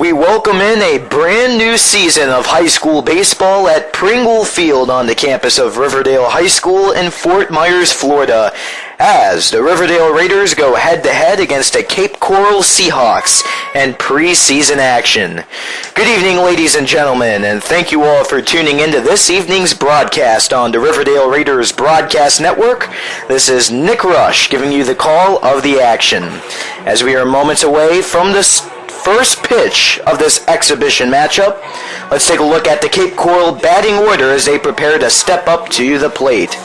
We welcome in a brand new season of high school baseball at Pringle Field on the campus of Riverdale High School in Fort Myers, Florida, as the Riverdale Raiders go head-to-head against the Cape Coral Seahawks in preseason action. Good evening, ladies and gentlemen, and thank you all for tuning into this evening's broadcast on the Riverdale Raiders Broadcast Network. This is Nick Rush giving you the call of the action. As we are moments away from the first pitch of this exhibition matchup, let's take a look at the Cape Coral batting order as they prepare to step up to the plate.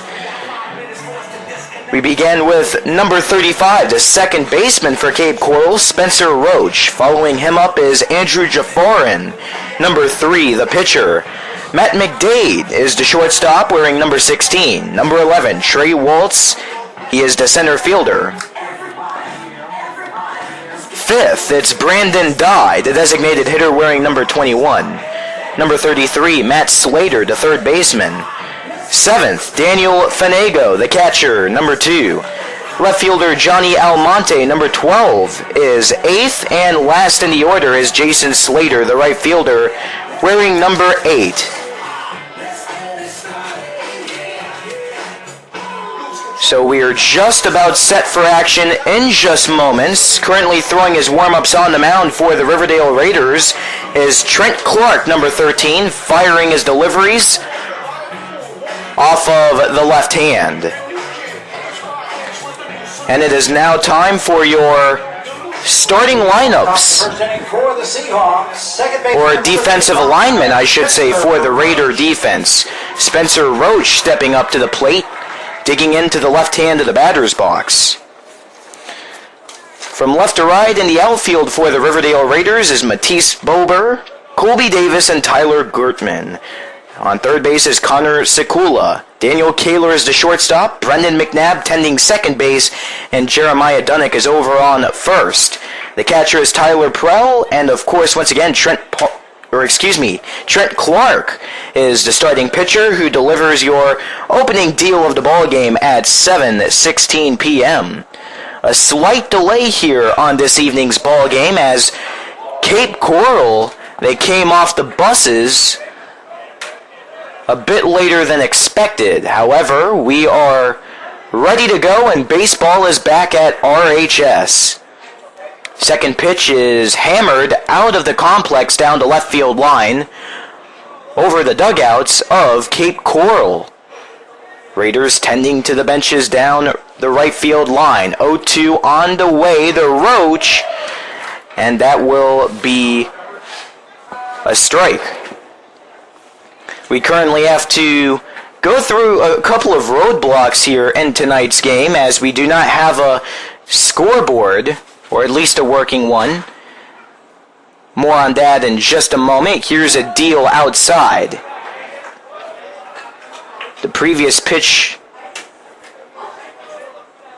We begin with number 35, the second baseman for Cape Coral, Spencer Roach. Following him up is Andrew Jafarin. Number 3, the pitcher, Matt McDade, is the shortstop wearing number 16. Number 11, Trey Waltz, he is the center fielder. Fifth, it's Brandon Dye, the designated hitter wearing number 21. Number 33, Matt Slater, the third baseman. 7th, Daniel Fanego, the catcher, number 2. Left fielder Johnny Almonte, number 12, is 8th, and last in the order is Jason Slater, the right fielder, wearing number 8. So we are just about set for action in just moments. Currently throwing his warm-ups on the mound for the Riverdale Raiders is Trent Clark, number 13, firing his deliveries off of the left hand. And it is now time for your starting lineups, or defensive alignment, I should say, for the Raider defense. Spencer Roach stepping up to the plate, digging into the left hand of the batter's box. From left to right in the outfield for the Riverdale Raiders is Matisse Bober, Colby Davis, and Tyler Gertman. On third base is Connor Sikula. Daniel Kaler is the shortstop, Brendan McNabb tending second base, and Jeremiah Dunnick is over on first. The catcher is Tyler Prell, and of course, once again, Trent Clark is the starting pitcher who delivers your opening deal of the ball game at 7:16 p.m. A slight delay here on this evening's ball game as Cape Coral, they came off the buses a bit later than expected. However, we are ready to go and baseball is back at RHS. Second pitch is hammered out of the complex down the left field line over the dugouts of Cape Coral. Raiders tending to the benches down the right field line. 0-2 on the way, the Roach, and that will be a strike. We currently have to go through a couple of roadblocks here in tonight's game as we do not have a scoreboard, or at least a working one. More on that in just a moment. Here's a deal outside. The previous pitch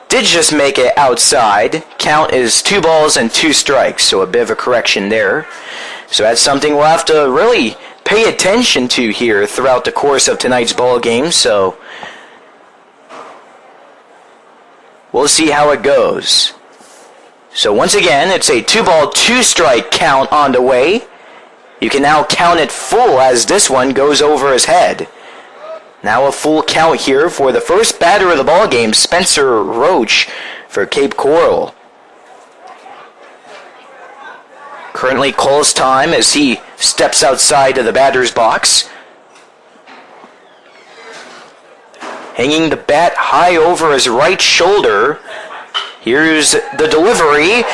did just make it outside. Count is 2 balls and 2 strikes, so a bit of a correction there. So that's something we'll have to really pay attention to here throughout the course of tonight's ball game. So we'll see how it goes. So once again, it's a 2-ball, 2-strike count on the way. You can now count it full as this one goes over his head. Now a full count here for the first batter of the ball game, Spencer Roach for Cape Coral. Currently calls time as he steps outside of the batter's box. Hanging the bat high over his right shoulder. Here's the delivery.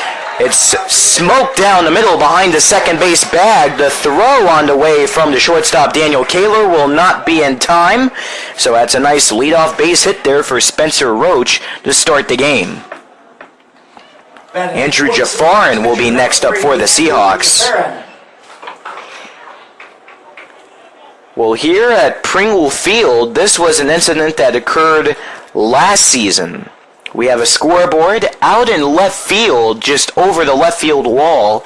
It's smoked down the middle behind the second base bag. The throw on the way from the shortstop, Daniel Kaler, will not be in time. So that's a nice leadoff base hit there for Spencer Roach to start the game. Andrew Jafarin will be next up for the Seahawks. Well, here at Pringle Field, this was an incident that occurred last season. We have a scoreboard out in left field, just over the left field wall.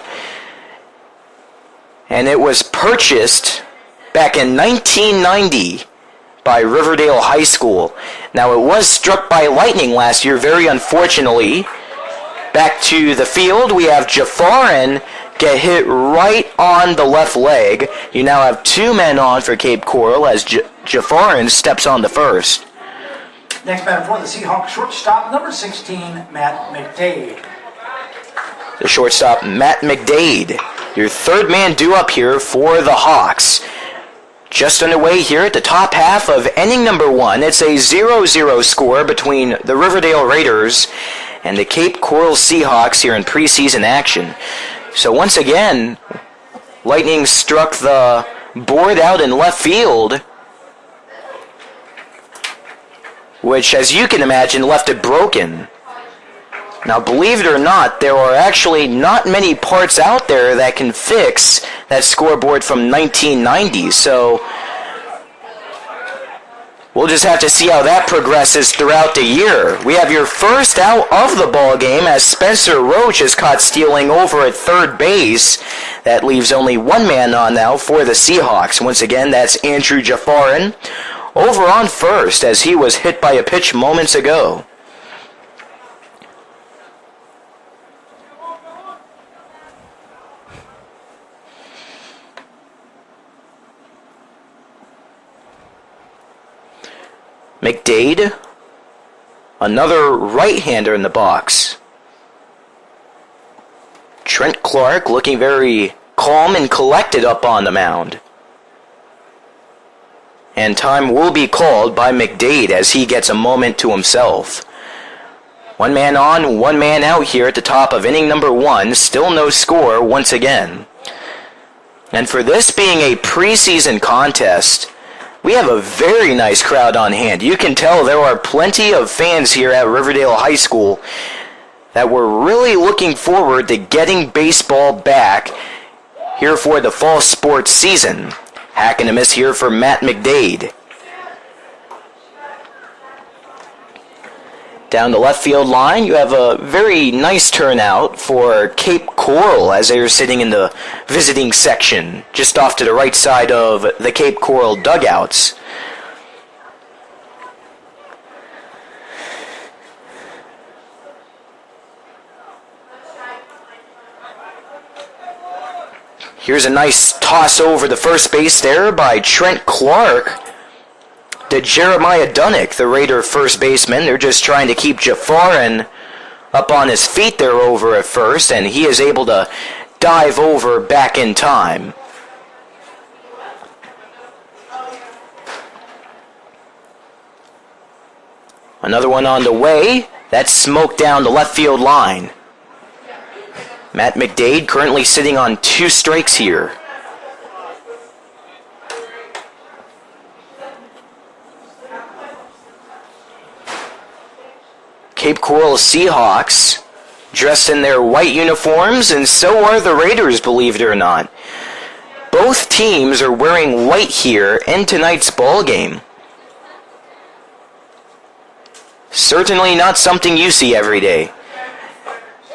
And it was purchased back in 1990 by Riverdale High School. Now, it was struck by lightning last year, very unfortunately. Back to the field, we have Jafarin get hit right on the left leg. You now have 2 men on for Cape Coral as Jafarin steps on the first. Next batter for the Seahawks, shortstop, number 16, Matt McDade. The shortstop, Matt McDade. Your third man due up here for the Hawks. Just underway here at the top half of inning number 1. It's a 0-0 score between the Riverdale Raiders and the Cape Coral Seahawks here in preseason action. So once again, lightning struck the board out in left field, which, as you can imagine, left it broken. Now, believe it or not, there are actually not many parts out there that can fix that scoreboard from 1990, so we'll just have to see how that progresses throughout the year. We have your first out of the ball game as Spencer Roach is caught stealing over at third base. That leaves only 1 man on now for the Seahawks. Once again, that's Andrew Jafarin over on first as he was hit by a pitch moments ago. McDade, another right-hander in the box. Trent Clark looking very calm and collected up on the mound. And time will be called by McDade as he gets a moment to himself. 1 man on, 1 man out here at the top of inning number 1. Still no score once again. And for this being a preseason contest, we have a very nice crowd on hand. You can tell there are plenty of fans here at Riverdale High School that were really looking forward to getting baseball back here for the fall sports season. Hack and a miss here for Matt McDade. Down the left field line, you have a very nice turnout for Cape Coral as they are sitting in the visiting section, just off to the right side of the Cape Coral dugouts. Here's a nice toss over the first base there by Trent Clark to Jeremiah Dunnick, the Raider first baseman. They're just trying to keep Jafarin up on his feet there over at first, and he is able to dive over back in time. Another one on the way. That's smoked down the left field line. Matt McDade currently sitting on 2 strikes here. Cape Coral Seahawks dressed in their white uniforms, and so are the Raiders, believe it or not. Both teams are wearing white here in tonight's ball game. Certainly not something you see every day.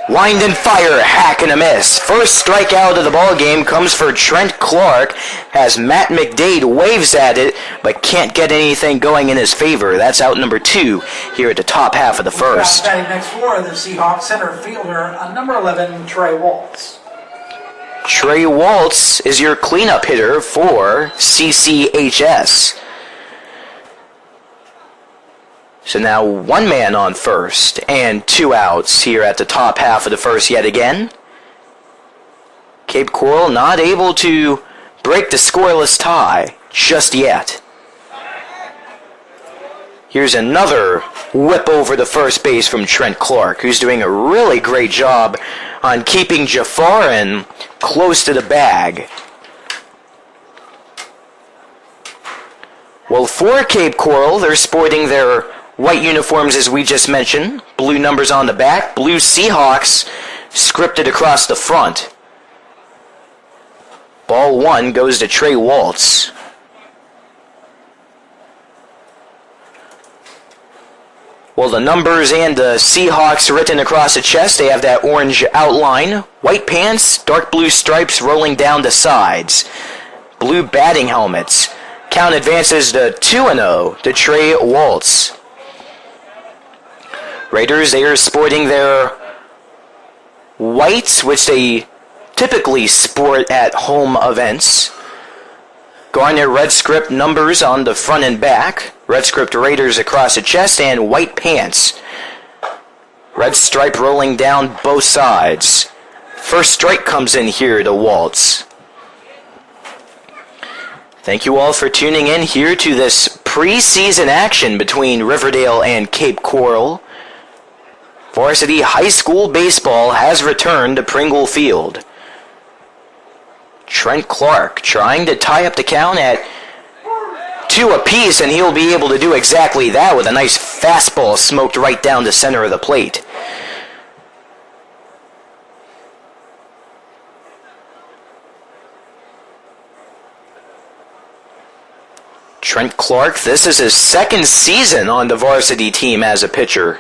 Wind and fire, hack and a miss. First strikeout of the ball game comes for Trent Clark as Matt McDade waves at it but can't get anything going in his favor. That's out number 2 here at the top half of the first. Batting next for the Seahawks center fielder, number 11, Trey Waltz. Trey Waltz is your cleanup hitter for CCHS. So now 1 man on first and 2 outs here at the top half of the first yet again. Cape Coral not able to break the scoreless tie just yet. Here's another whip over the first base from Trent Clark, who's doing a really great job on keeping Jafarin close to the bag. Well, for Cape Coral, they're sporting their white uniforms as we just mentioned. Blue numbers on the back. Blue Seahawks scripted across the front. Ball 1 goes to Trey Waltz. Well, the numbers and the Seahawks written across the chest. They have that orange outline. White pants, dark blue stripes rolling down the sides. Blue batting helmets. Count advances to 2-0 to Trey Waltz. Raiders, they are sporting their whites, which they typically sport at home events. Garnet red script numbers on the front and back, red script Raiders across the chest, and white pants. Red stripe rolling down both sides. First strike comes in here to Waltz. Thank you all for tuning in here to this preseason action between Riverdale and Cape Coral. Varsity High School baseball has returned to Pringle Field. Trent Clark trying to tie up the count at 2 apiece, and he'll be able to do exactly that with a nice fastball smoked right down the center of the plate. Trent Clark, this is his second season on the varsity team as a pitcher.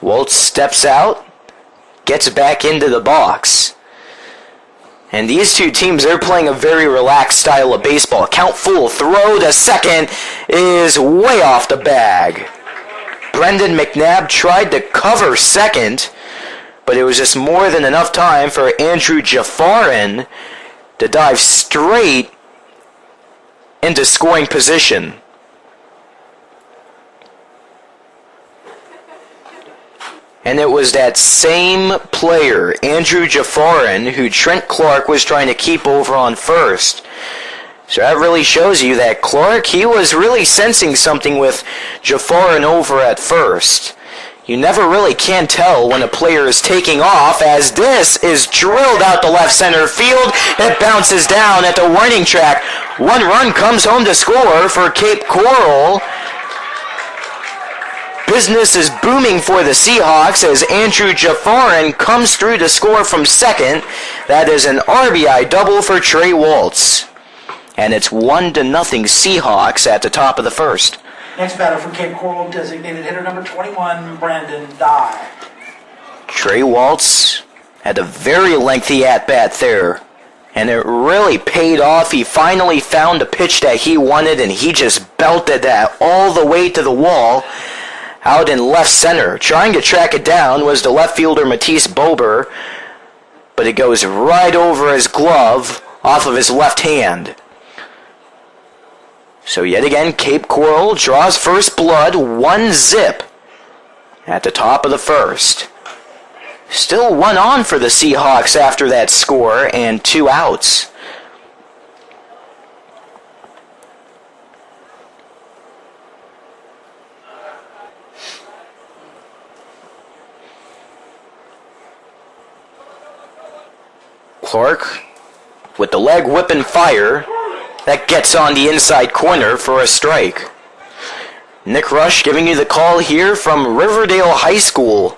Waltz steps out, gets back into the box. And these two teams, they're playing a very relaxed style of baseball. Count full, throw to second is way off the bag. Brendan McNabb tried to cover second, but it was just more than enough time for Andrew Jaffarin to dive straight into scoring position. And it was that same player, Andrew Jaffarin, who Trent Clark was trying to keep over on first. So that really shows you that Clark, he was really sensing something with Jaffarin over at first. You never really can tell when a player is taking off, as this is drilled out to left center field. It bounces down at the warning track. One run comes home to score for Cape Coral. Business is booming for the Seahawks as Andrew Jaffarin comes through to score from second. That is an RBI double for Trey Waltz. And it's 1-0 Seahawks at the top of the first. Next batter for Cape Coral, designated hitter number 21, Brandon Dye. Trey Waltz had a very lengthy at-bat there, and it really paid off. He finally found a pitch that he wanted, and he just belted that all the way to the wall out in left center. Trying to track it down was the left fielder Matisse Bober, but it goes right over his glove off of his left hand. So yet again, Cape Coral draws first blood, 1-0 at the top of the first. Still 1 on for the Seahawks after that score and 2 outs. Clark with the leg whip and fire. That gets on the inside corner for a strike. Nick Rush giving you the call here from Riverdale High School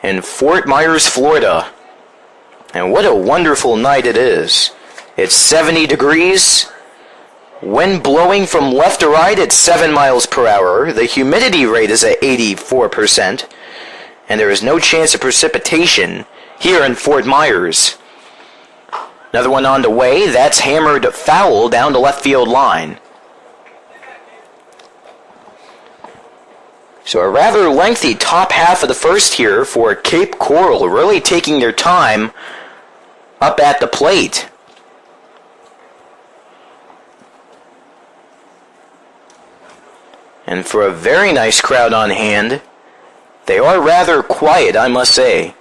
in Fort Myers, Florida. And what a wonderful night it is. It's 70 degrees. Wind blowing from left to right at 7 miles per hour. The humidity rate is at 84%. And there is no chance of precipitation here in Fort Myers. Another one on the way. That's hammered foul down the left field line. So a rather lengthy top half of the first here for Cape Coral, really taking their time up at the plate. And for a very nice crowd on hand, they are rather quiet, I must say.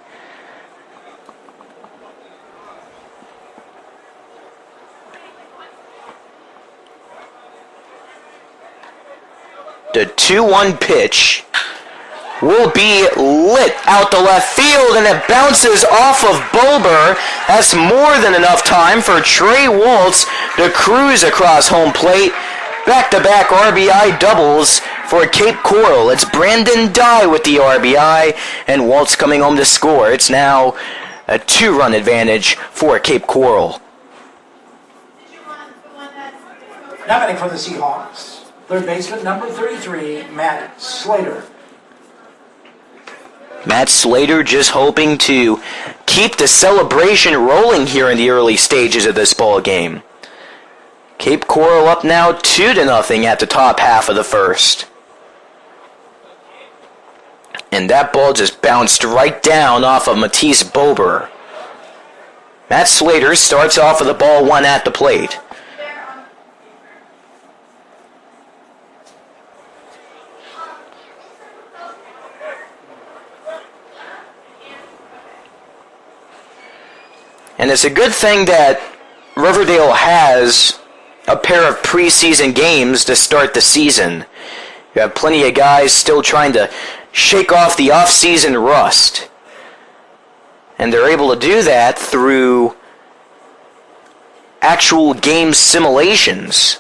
The 2-1 pitch will be lit out to left field, and it bounces off of Bober. That's more than enough time for Trey Waltz to cruise across home plate. Back-to-back RBI doubles for Cape Coral. It's Brandon Dye with the RBI, and Waltz coming home to score. It's now a 2-run advantage for Cape Coral. Now batting for the Seahawks, third baseman number 33, Matt Slater. Matt Slater just hoping to keep the celebration rolling here in the early stages of this ball game. Cape Coral up now 2-0 at the top half of the first. And that ball just bounced right down off of Matisse Bober. Matt Slater starts off with the ball 1 at the plate. And it's a good thing that Riverdale has a pair of preseason games to start the season. You have plenty of guys still trying to shake off the off-season rust. And they're able to do that through actual game simulations.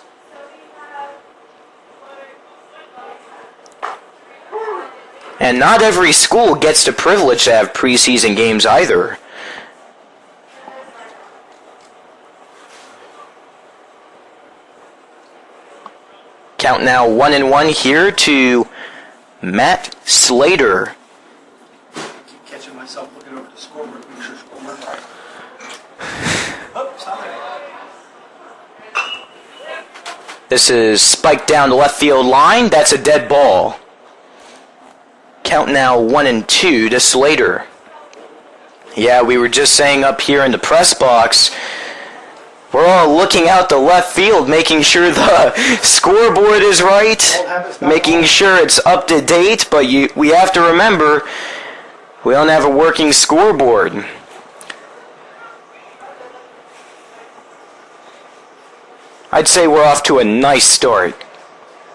And not every school gets the privilege to have preseason games either. Count now 1-1 here to Matt Slater. Keep catching myself looking over the scoreboard. Make sure scoreboard right. Oh, stop it. This is spiked down the left field line. That's a dead ball. Count now 1-2 to Slater. Yeah, we were just saying up here in the press box, we're all looking out the left field, making sure the scoreboard is right, making sure it's up to date, but we have to remember, we don't have a working scoreboard. I'd say we're off to a nice start,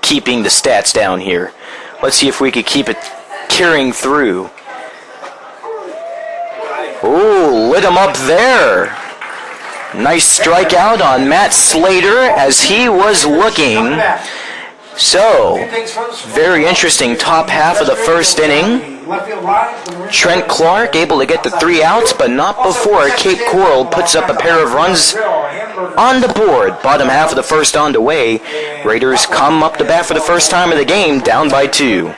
keeping the stats down here. Let's see if we could keep it carrying through. Ooh, lit him up there. Nice strikeout on Matt Slater as he was looking. So, very interesting top half of the first inning. Trent Clark able to get the 3 outs, but not before Cape Coral puts up a pair of runs on the board. Bottom half of the first on the way. Raiders come up to bat for the first time of the game, down by 2.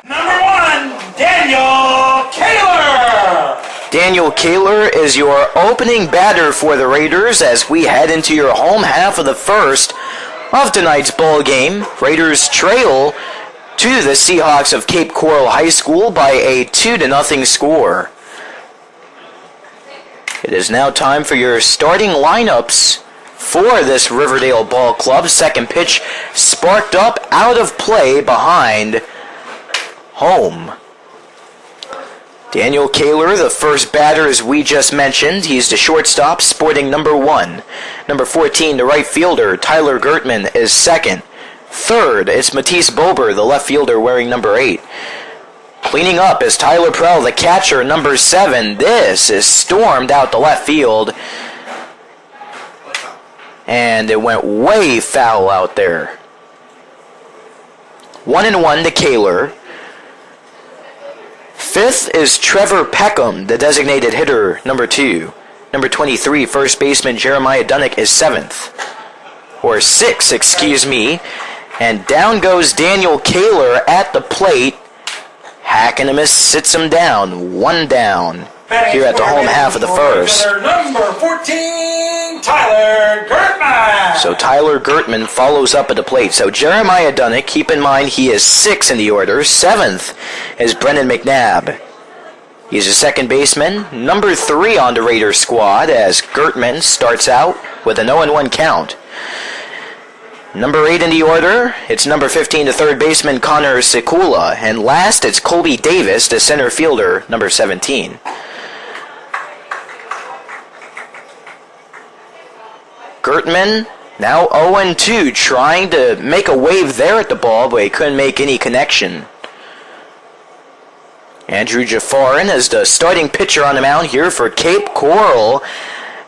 Number 1, Daniel Kaler. Daniel Kaler is your opening batter for the Raiders as we head into your home half of the first of tonight's ball game. Raiders trail to the Seahawks of Cape Coral High School by a 2-0 score. It is now time for your starting lineups for this Riverdale Ball Club. Second pitch sparked up out of play behind home. Daniel Kaler, the first batter, as we just mentioned. He's the shortstop, sporting number 1. Number 14, the right fielder, Tyler Gertman, is second. Third, it's Matisse Bober, the left fielder, wearing number 8. Cleaning up is Tyler Prell, the catcher, number 7. This is stormed out the left field. And it went way foul out there. 1-1 to Kaler. Fifth is Trevor Peckham, the designated hitter, number 2. Number 23, first baseman Jeremiah Dunnick, is 7th. Or 6th, excuse me. And down goes Daniel Kaler at the plate. Hack and a miss sits him down. 1 down here at the home half of the first. Number 14, Tyler Gertman. So Tyler Gertman follows up at the plate. So Jeremiah Dunnick, keep in mind he is 6th in the order. 7th is Brennan McNabb. He's a second baseman, number 3 on the Raiders squad as Gertman starts out with a 0-1 count. Number 8 in the order, it's number 15, the third baseman Connor Sikula. And last, it's Colby Davis, the center fielder, number 17. Gertman now 0-2, trying to make a wave there at the ball, but he couldn't make any connection. Andrew Jafarin is the starting pitcher on the mound here for Cape Coral,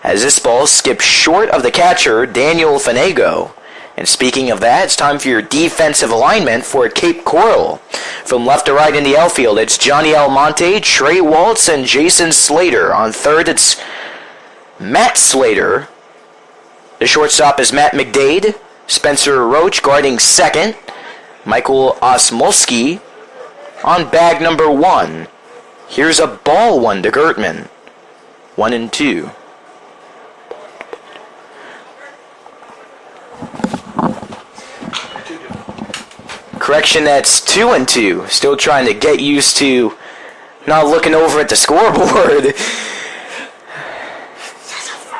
as this ball skips short of the catcher, Daniel Fanego. And speaking of that, it's time for your defensive alignment for Cape Coral. From left to right in the outfield, it's Johnny Almonte, Trey Waltz, and Jason Slater. On third, it's Matt Slater. The shortstop is Matt McDade. Spencer Roach guarding second. Michael Osmolski on bag number 1. Here's a ball 1 to Gertman. 1-2. Correction, that's 2-2. Still trying to get used to not looking over at the scoreboard.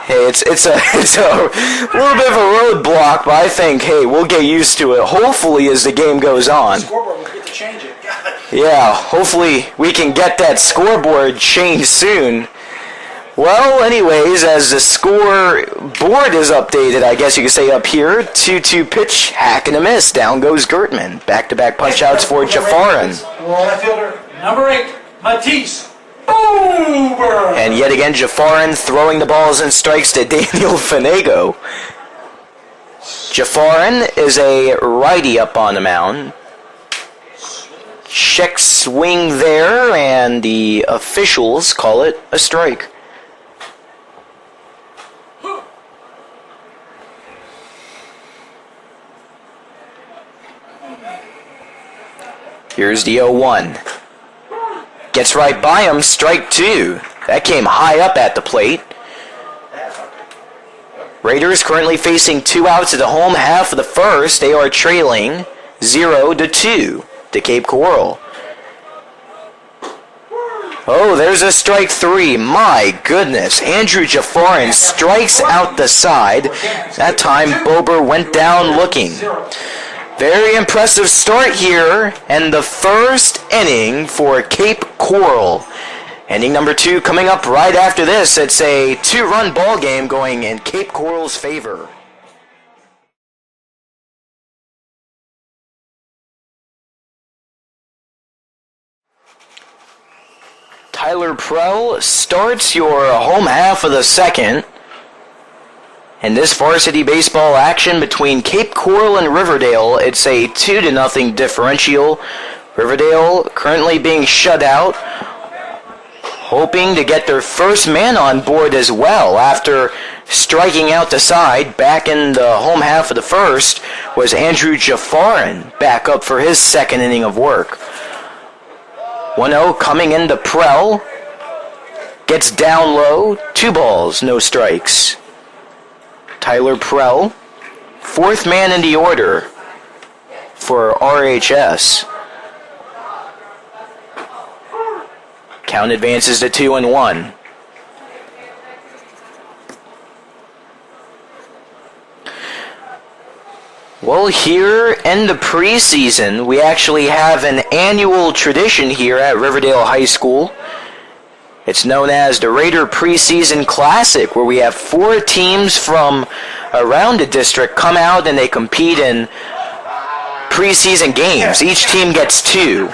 Hey, it's a little bit of a roadblock, but I think, hey, we'll get used to it, hopefully, as the game goes on. Scoreboard, we'll get to change it. Yeah, hopefully we can get that scoreboard changed soon. Well, anyways, as the scoreboard is updated, I guess you could say up here, 2-2 pitch, hack and a miss. Down goes Gertman. Back-to-back punch-outs for Jafarin. Left fielder, number 8, Matisse. Over. And yet again, Jafarin throwing the balls and strikes to Daniel Fanego. Jafarin is a righty up on the mound. Check swing there, and the officials call it a strike. Here's the 0-1. Gets right by him, strike 2. That came high up at the plate. Raiders currently facing 2 outs at the home half of the first. They are trailing 0-2 to Cape Coral. Oh, there's a strike 3. My goodness. Andrew Jafarin strikes out the side. That time Bober went down looking. Very impressive start here, and the first inning for Cape Coral. Inning number 2 coming up right after this. It's a 2-run ball game going in Cape Coral's favor. Tyler Prell starts your home half of the second. In this varsity baseball action between Cape Coral and Riverdale, it's a 2-0 differential. Riverdale currently being shut out, hoping to get their first man on board as well after striking out the side. Back in the home half of the first was Andrew Jafarin, back up for his second inning of work. 1-0 coming into Prell. Gets down low, 2 balls, no strikes. Tyler Prell, 4th man in the order for RHS. Count advances to 2-1. Well, here in the preseason, we actually have an annual tradition here at Riverdale High School. It's known as the Raider Preseason Classic, where we have 4 teams from around the district come out and they compete in preseason games. Each team gets 2.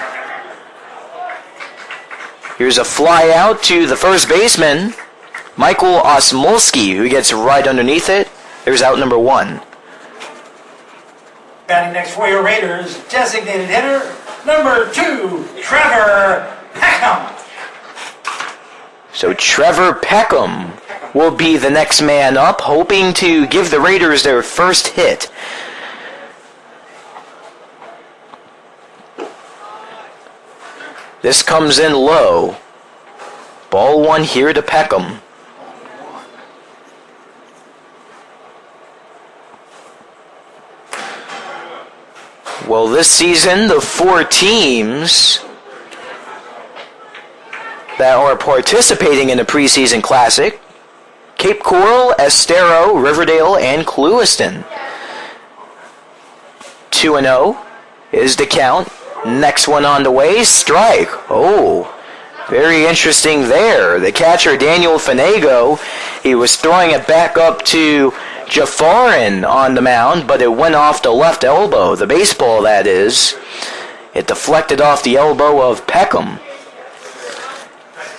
Here's a fly out to the first baseman, Michael Osmolsky, who gets right underneath it. There's out number 1. Batting next for your Raiders, designated hitter, number 2, Trevor Peckham. So Trevor Peckham will be the next man up, hoping to give the Raiders their first hit. This comes in low. Ball 1 here to Peckham. Well, this season, the 4 teams that are participating in the preseason classic: Cape Coral, Estero, Riverdale, and Clewiston. 2-0 is the count. Next one on the way, strike. Oh, very interesting there. The catcher, Daniel Fanego, he was throwing it back up to Jafarin on the mound, but it went off the left elbow, the baseball that is. It deflected off the elbow of Peckham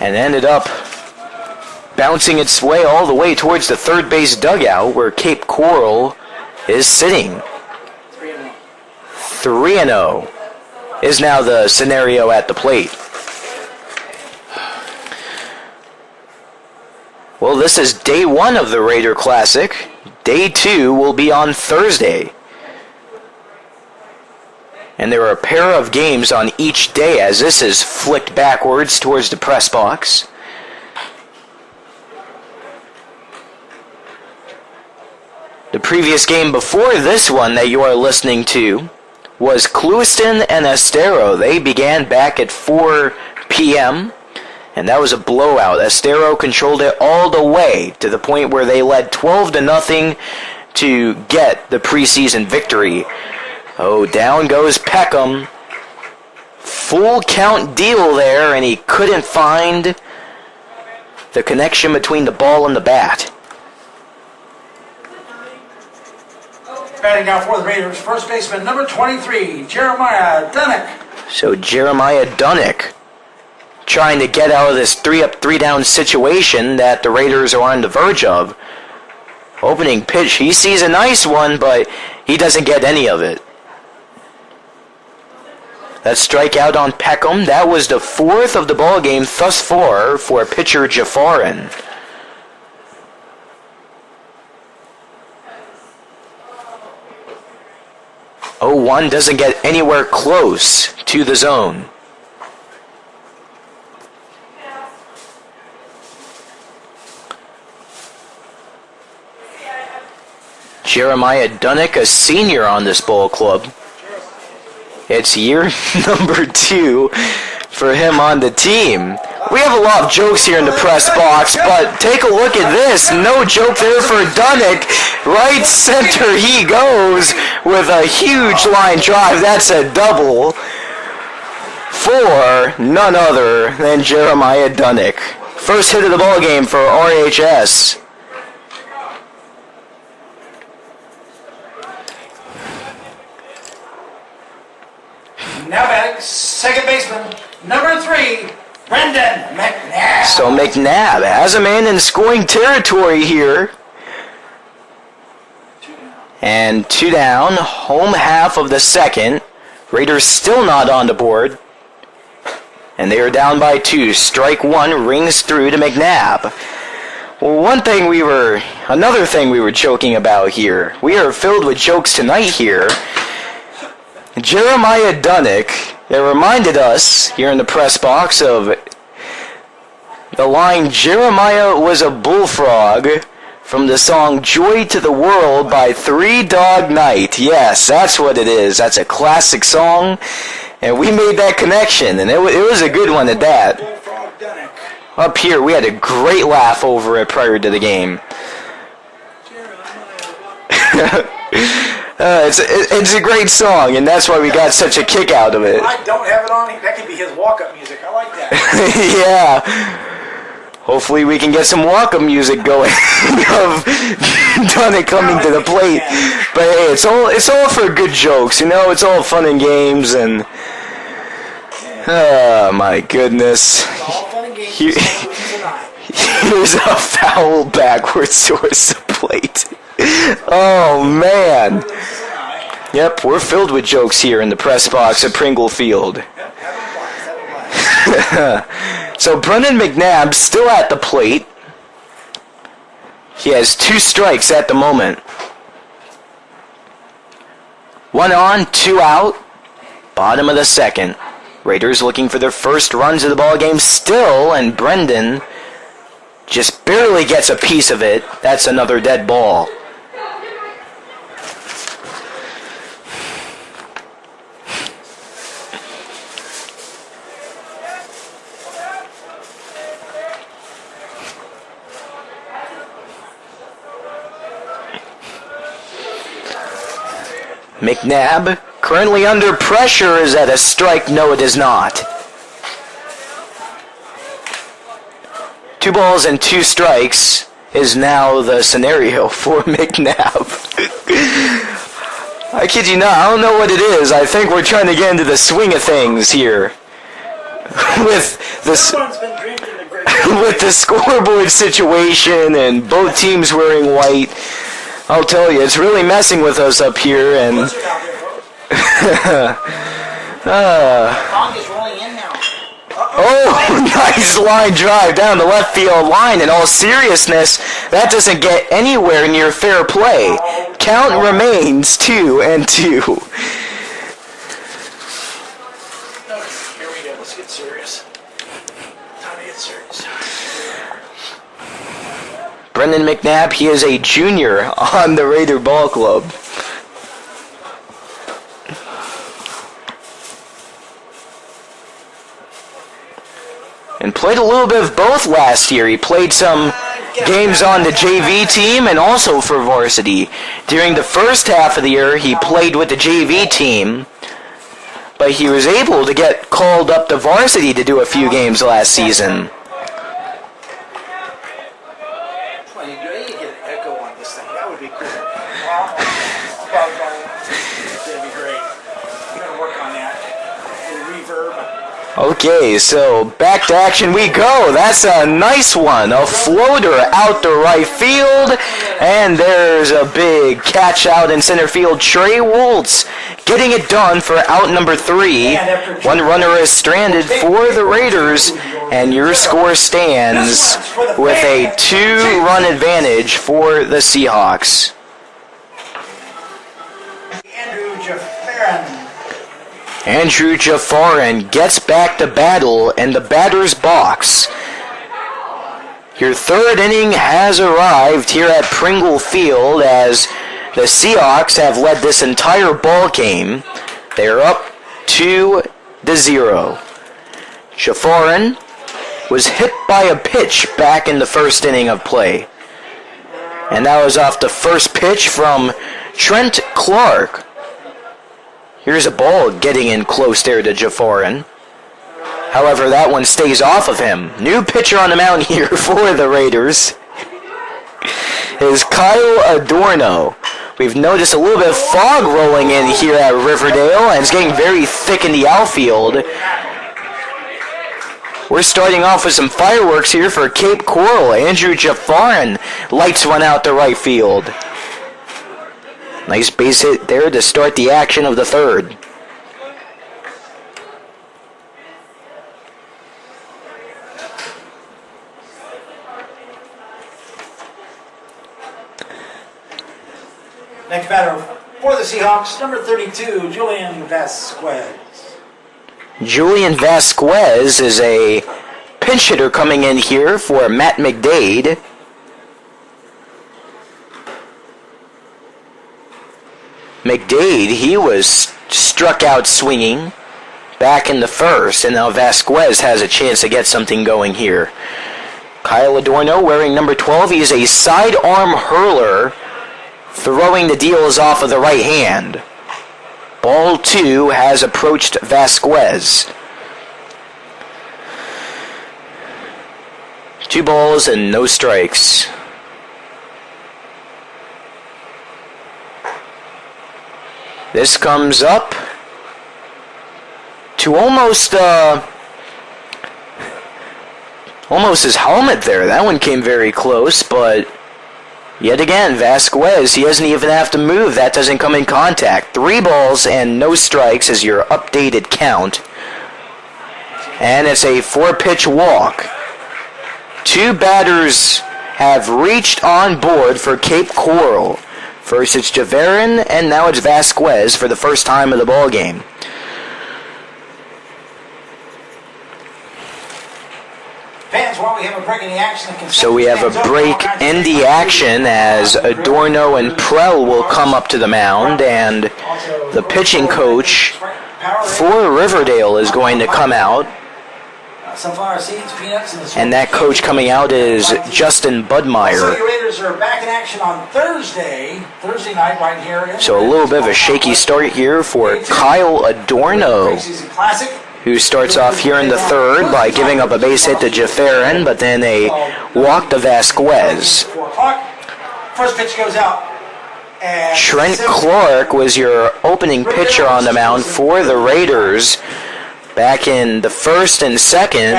and ended up bouncing its way all the way towards the third base dugout where Cape Coral is sitting. 3-0 is now the scenario at the plate. Well, this is day 1 of the Raider Classic. Day 2 will be on Thursday. And there are a pair of games on each day as this is flicked backwards towards the press box. The previous game before this one that you are listening to was Clewiston and Estero. They began back at 4 p.m., and that was a blowout. Estero controlled it all the way to the point where they led 12-0 to get the preseason victory. Oh, down goes Peckham. Full count deal there, and he couldn't find the connection between the ball and the bat. Batting now for the Raiders, first baseman number 23, Jeremiah Dunnick. So Jeremiah Dunnick trying to get out of this 3-up, 3-down situation that the Raiders are on the verge of. Opening pitch, he sees a nice one, but he doesn't get any of it. That strikeout on Peckham, that was the 4th of the ball game thus far for pitcher Jafarin. 0-1 doesn't get anywhere close to the zone. Jeremiah Dunnick, a senior on this ball club. It's year number 2 for him on the team. We have a lot of jokes here in the press box, but take a look at this. No joke there for Dunnick. Right center he goes with a huge line drive. That's a double for none other than Jeremiah Dunnick. First hit of the ball game for RHS. Now batting, second baseman, number 3, Brendan McNabb. So McNabb has a man in scoring territory here. And 2 down, home half of the second. Raiders still not on the board. And they are down by 2. Strike 1 rings through to McNabb. Well, another thing we were joking about here. We are filled with jokes tonight here. Jeremiah Dunnick, it reminded us here in the press box of the line, Jeremiah was a bullfrog, from the song Joy to the World by Three Dog Night. Yes, that's what it is. That's a classic song, and we made that connection, and it was a good one at that. Up here, we had a great laugh over it prior to the game. It's a great song, and that's why we got such a kick out of it. I don't have it on. That could be his walk-up music. I like that. Yeah. Hopefully we can get some walk-up music going of Dunnick coming to the plate. But hey, it's all for good jokes, you know. It's all fun and games, and oh my goodness. It's all fun and games. Here's a foul backwards towards the plate. Oh, man. Yep, we're filled with jokes here in the press box at Pringle Field. So Brendan McNabb still at the plate. He has 2 strikes at the moment. 1 on, 2 out. Bottom of the second. Raiders looking for their first runs of the ball game still, and Brendan just barely gets a piece of it. That's another dead ball. McNabb, currently under pressure, is at a strike. No, it is not. 2 balls and 2 strikes is now the scenario for McNabb. I kid you not, I don't know what it is. I think we're trying to get into the swing of things here. With the scoreboard situation and both teams wearing white. I'll tell you, it's really messing with us up here, and Long is rolling in now. oh, nice line drive down the left field line. In all seriousness, that doesn't get anywhere near fair play. Count remains 2-2. Here we go. Let's get serious. Time to get serious. Brendan McNabb, he is a junior on the Raider Ball Club. and played a little bit of both last year. He played some games on the JV team and also for varsity. During the first half of the year, he played with the JV team, but he was able to get called up to varsity to do a few games last season. Okay, so back to action we go. That's a nice one. A floater out to right field. And there's a big catch out in center field. Trey Woltz getting it done for out number 3. One runner is stranded for the Raiders. And your score stands with a 2-run advantage for the Seahawks. Andrew Jafarin gets back to battle in the batter's box. Your third inning has arrived here at Pringle Field as the Seahawks have led this entire ball game. They are up 2-0. Jafarin was hit by a pitch back in the first inning of play. And that was off the first pitch from Trent Clark. Here's a ball getting in close there to Jafarin. However, that one stays off of him. New pitcher on the mound here for the Raiders is Kyle Adorno. We've noticed a little bit of fog rolling in here at Riverdale, and it's getting very thick in the outfield. We're starting off with some fireworks here for Cape Coral. Andrew Jafarin lights one out to right field. Nice base hit there to start the action of the third. Next batter for the Seahawks, number 32, Julian Vasquez. Julian Vasquez is a pinch hitter coming in here for Matt McDade. McDade, he was struck out swinging back in the first, and now Vasquez has a chance to get something going here. Kyle Adorno wearing number 12. He is a sidearm hurler, throwing the deals off of the right hand. Ball 2 has approached Vasquez. 2 balls and no strikes. This comes up to almost his helmet there. That one came very close, but yet again, Vasquez, he doesn't even have to move. That doesn't come in contact. 3 balls and no strikes is your updated count. And it's a 4-pitch walk. 2 batters have reached on board for Cape Coral. First it's Jafarin, and now it's Vasquez for the first time of the ball game. Fans, while we have a break in the action, so we have a break in the action as Adorno and Prell will come up to the mound, and the pitching coach for Riverdale is going to come out. Sunflower seeds, peanuts, and that coach coming out is Justin Budmeyer. The Raiders are back in action on Thursday night right here. So a little bit of a shaky start here for Kyle Adorno, who starts off here in the third by giving up a base hit to Jafarin, but then a walk to Vasquez. First pitch goes out. Trent Clark was your opening pitcher on the mound for the Raiders. Back in the first and second,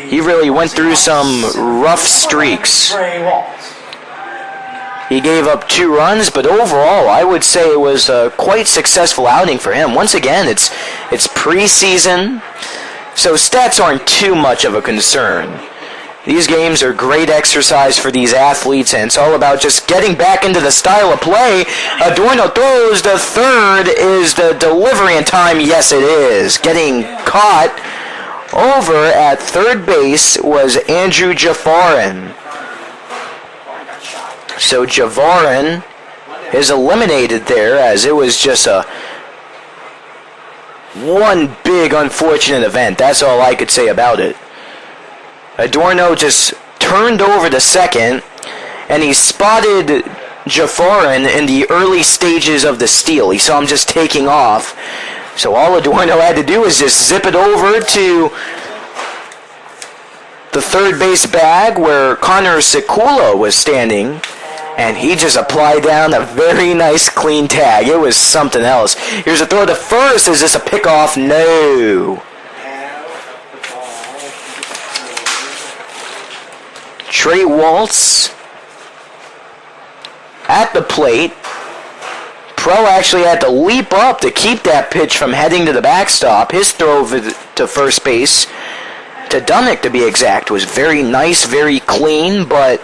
he really went through some rough streaks. He gave up 2 runs, but overall, I would say it was a quite successful outing for him. Once again, it's preseason, so stats aren't too much of a concern. These games are great exercise for these athletes, and it's all about just getting back into the style of play. Adorno throws the third. Is the delivery in time? Yes, it is. Getting caught over at third base was Andrew Jafarin. So Jafarin is eliminated there, as it was just one big unfortunate event. That's all I could say about it. Adorno just turned over to second, and he spotted Jafarin in the early stages of the steal. He saw him just taking off. So all Adorno had to do was just zip it over to the third base bag where Connor Sikula was standing, and he just applied down a very nice clean tag. It was something else. Here's a throw to first. Is this a pickoff? No. Trey Waltz at the plate. Pro actually had to leap up to keep that pitch from heading to the backstop. His throw to first base, to Dunnick to be exact, was very nice, very clean, but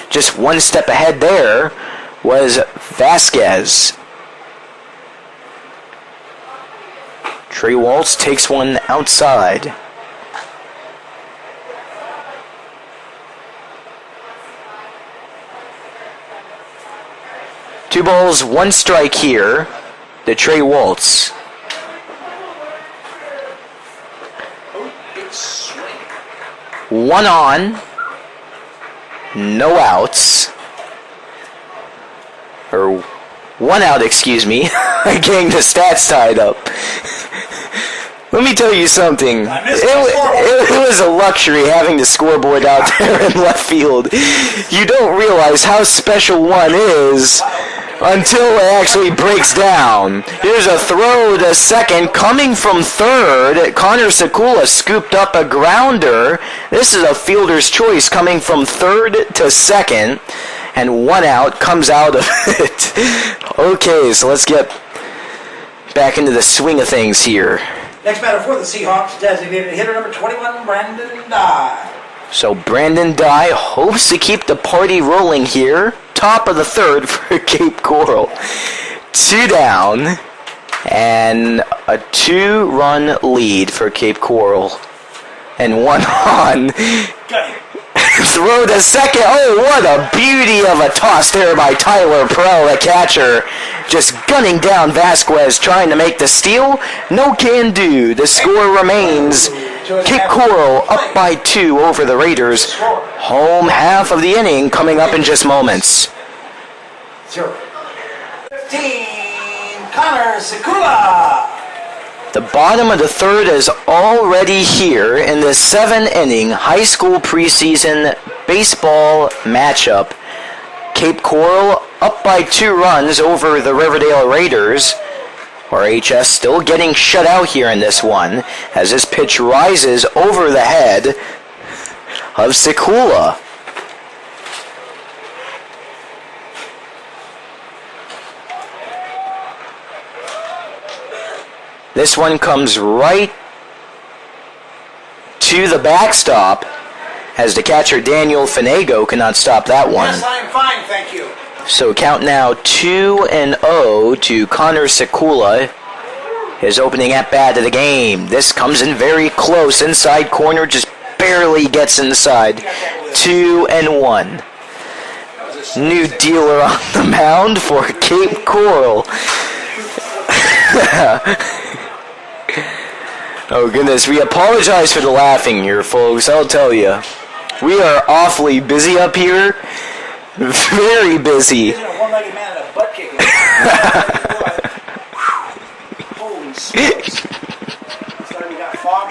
just one step ahead there was Vasquez. Trey Waltz takes one outside. Two balls, one strike here to Trey Waltz. One on, no outs. Or one out, excuse me. I'm getting the stats tied up. Let me tell you something. It was a luxury having the scoreboard out there in left field. You don't realize how special one is until it actually breaks down. Here's a throw to second coming from third. Connor Sikula scooped up a grounder. This is a fielder's choice coming from third to second. And one out comes out of it. Okay, so let's get back into the swing of things here. Next batter for the Seahawks, designated hitter number 21, Brandon Dye. So Brandon Dye hopes to keep the party rolling here. Top of the third for Cape Coral. 2 down and a 2-run lead for Cape Coral. And 1 on. Throw to second. Oh, what a beauty of a toss there by Tyler Pro, the catcher. Just gunning down Vasquez, trying to make the steal. No can do. The score remains Cape Coral up by 2 over the Raiders. Home half of the inning coming up in just moments. 15, Connor Sikula. The bottom of the third is already here in the 7-inning high school preseason baseball matchup. Cape Coral up by 2 runs over the Riverdale Raiders. RHS still getting shut out here in this one as this pitch rises over the head of Sikula. This one comes right to the backstop as the catcher Daniel Finego cannot stop that one. Yes, I am fine, thank you. So count now 2-0 to Connor Sikula, his opening at-bat of the game. This comes in very close. Inside corner, just barely gets inside. 2-1. New dealer on the mound for Cape Coral. Oh goodness, we apologize for the laughing here, folks. I'll tell you. We are awfully busy up here. Very busy. Isn't a one-legged man and a butt kicking? Holy smokes. We got fog.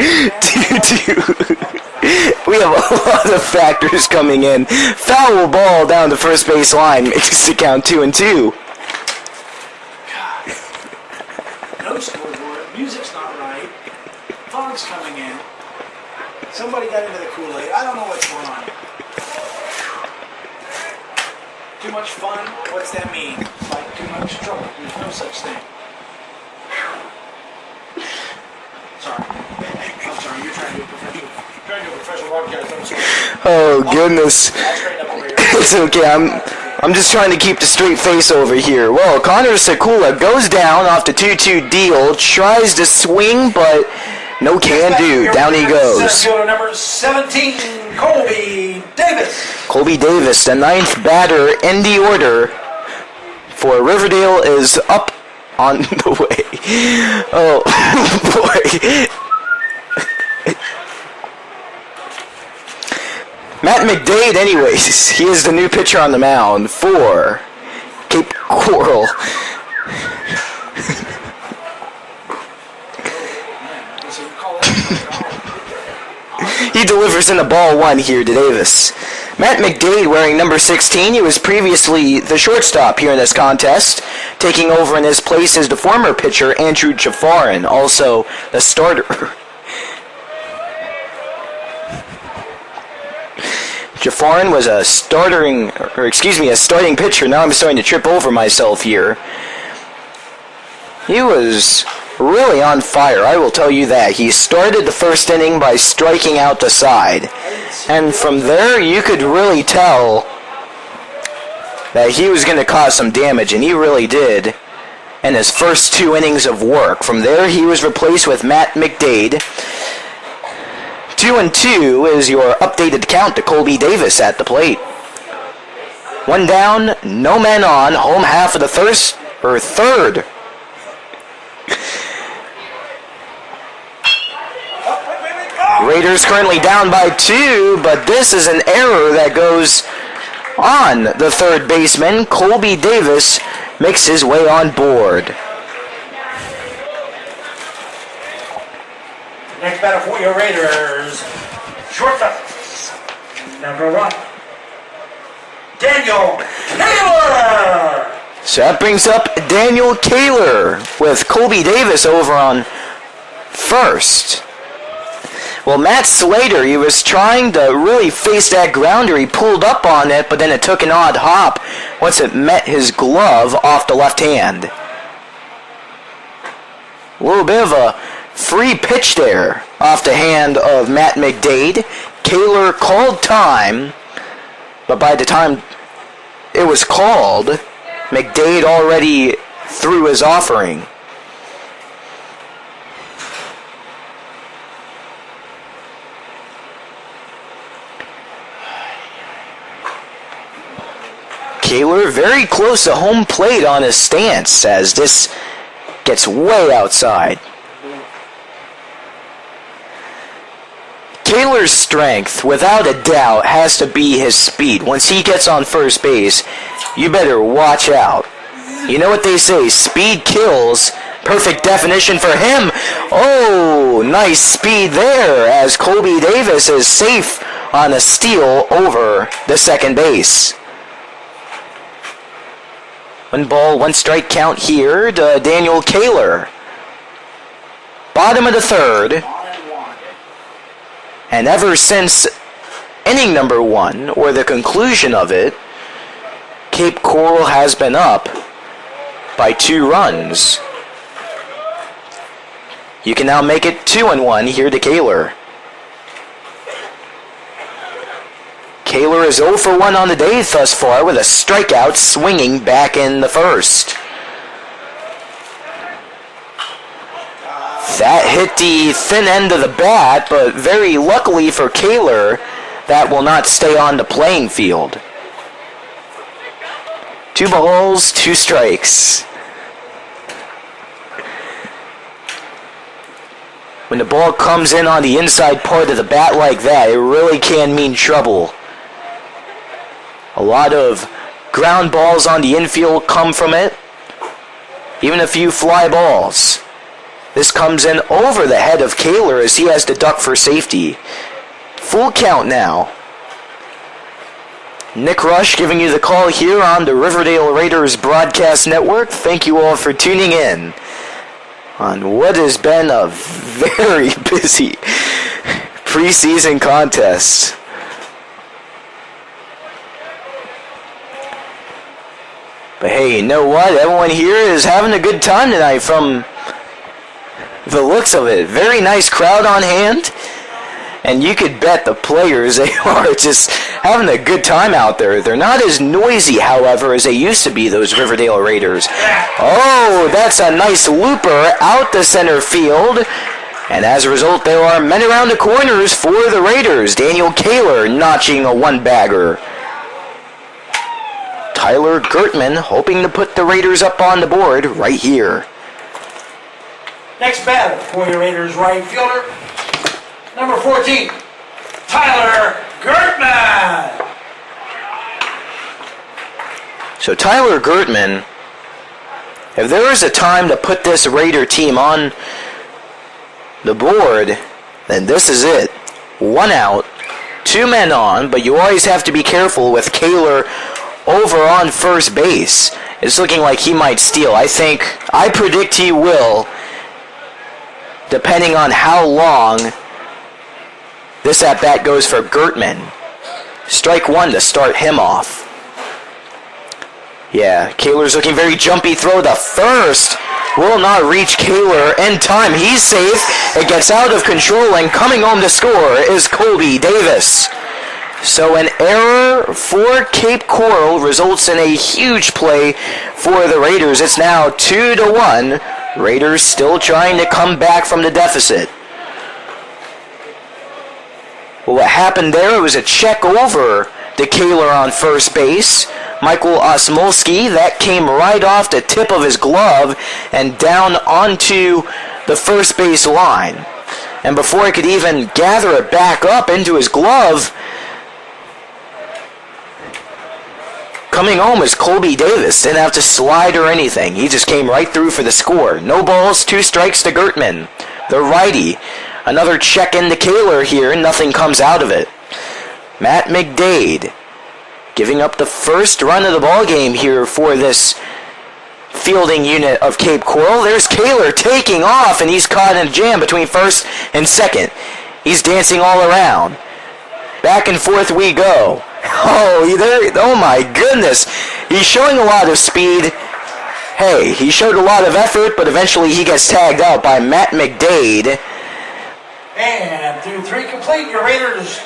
We have a lot of factors coming in. Foul ball down the first base line makes the count 2-2. No scoreboard. Music's not right. Fog's coming in. Somebody got into the Kool-Aid. I don't know what's going on. Too much fun? What's that mean? Like too much trouble. There's no such thing. Sorry. I'm sorry. You're trying to do a professional broadcast. Oh goodness. I'll straighten up over here. It's okay. I'm just trying to keep the straight face over here. Well, Connor Sikula goes down off the 2-2 deal, tries to swing, but no can do. Down he goes. Fielder number 17, Colby Davis. Colby Davis, the 9th batter in the order for Riverdale, is up on the way. Oh, boy. Matt McDade, anyways, he is the new pitcher on the mound for Cape Coral. He delivers in the ball one here to Davis. Matt McDade wearing number 16. He was previously the shortstop here in this contest. Taking over in his place is the former pitcher Andrew Jafarin, also the starter. Jafarin was a starting pitcher. Now I'm starting to trip over myself here. He was really on fire, I will tell you that. He started the first inning by striking out the side. And from there, you could really tell that he was going to cause some damage, and he really did in his first 2 innings of work. From there, he was replaced with Matt McDade. 2-2 is your updated count to Colby Davis at the plate. 1 down, no men on, home half of the third. Raiders currently down by 2, but this is an error that goes on the third baseman. Colby Davis makes his way on board. Next batter for your Raiders, shortstop, number 1, Daniel Taylor. So that brings up Daniel Kaler with Colby Davis over on first. Well, Matt Slater, he was trying to really face that grounder. He pulled up on it, but then it took an odd hop once it met his glove off the left hand. A little bit of a free pitch there off the hand of Matt McDade. Kaler called time, but by the time it was called, McDade already threw his offering. Kaler very close to home plate on his stance as this gets way outside. Kaler's strength, without a doubt, has to be his speed. Once he gets on first base, you better watch out. You know what they say, speed kills. Perfect definition for him. Oh, nice speed there as Colby Davis is safe on a steal over the second base. 1 ball, 1 strike count here to Daniel Kaler. Bottom of the third. And ever since inning number 1, or the conclusion of it, Cape Coral has been up by 2 runs. You can now make it 2-1 here to Kaler. Kaler is 0 for 1 on the day thus far with a strikeout swinging back in the first. That hit the thin end of the bat, but very luckily for Kaler, that will not stay on the playing field. 2 balls, 2 strikes. When the ball comes in on the inside part of the bat like that, it really can mean trouble. A lot of ground balls on the infield come from it. Even a few fly balls. This comes in over the head of Kaler as he has to duck for safety. Full count now. Nick Rush giving you the call here on the Riverdale Raiders broadcast network. Thank you all for tuning in on what has been a very busy preseason contest. But hey, you know what? Everyone here is having a good time tonight from the looks of it. Very nice crowd on hand. And you could bet the players, they are just having a good time out there. They're not as noisy, however, as they used to be, those Riverdale Raiders. Oh, that's a nice looper out the center field. And as a result, there are men around the corners for the Raiders. Daniel Kaler notching a 1-bagger. Tyler Gertman hoping to put the Raiders up on the board right here. Next batter for your Raiders right fielder, number 14, Tyler Gertman! So Tyler Gertman, if there is a time to put this Raider team on the board, then this is it. 1 out, 2 men on, but you always have to be careful with Kaler over on first base. It's looking like he might steal. I predict he will, depending on how long this at-bat goes for Gertman. Strike 1 to start him off. Yeah, Kaler's looking very jumpy. Throw to first. Will not reach Kaler in time. He's safe. It gets out of control, and coming home to score is Colby Davis. So an error for Cape Coral results in a huge play for the Raiders. It's now 2-1. Raiders still trying to come back from the deficit. Well, what happened there, it was a check over to Kaler on first base. Michael Osmolski, that came right off the tip of his glove and down onto the first base line. And before he could even gather it back up into his glove, coming home is Colby Davis. Didn't have to slide or anything. He just came right through for the score. No balls, 2 strikes to Gertman, the righty. Another check into Kaler here. Nothing comes out of it. Matt McDade giving up the first run of the ball game here for this fielding unit of Cape Coral. There's Kaler taking off, and he's caught in a jam between first and second. He's dancing all around. Back and forth we go. Oh my goodness. He's showing a lot of speed. Hey, he showed a lot of effort, but eventually he gets tagged out by Matt McDade. And through 3 complete, your Raiders.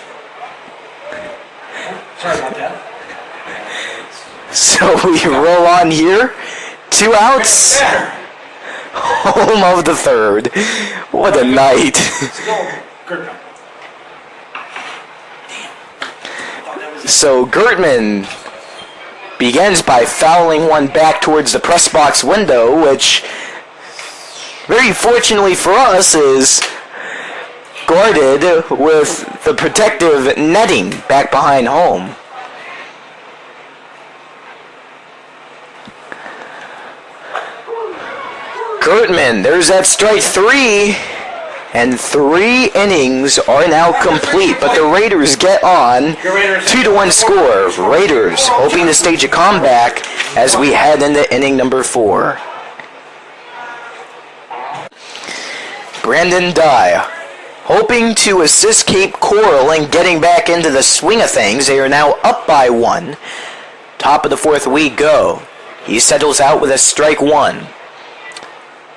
Sorry about that. So we roll on here. 2 outs. Home of the third. What a night. So Gertman begins by fouling one back towards the press box window, which, very fortunately for us, is guarded with the protective netting back behind home. Gertman, there's that strike 3, and 3 innings are now complete, but the Raiders get on. 2-1 score. Raiders hoping to stage a comeback as we head into inning number 4. Brandon Dye hoping to assist Cape Coral in getting back into the swing of things. They are now up by 1. Top of the 4th we go. He settles out with a strike 1.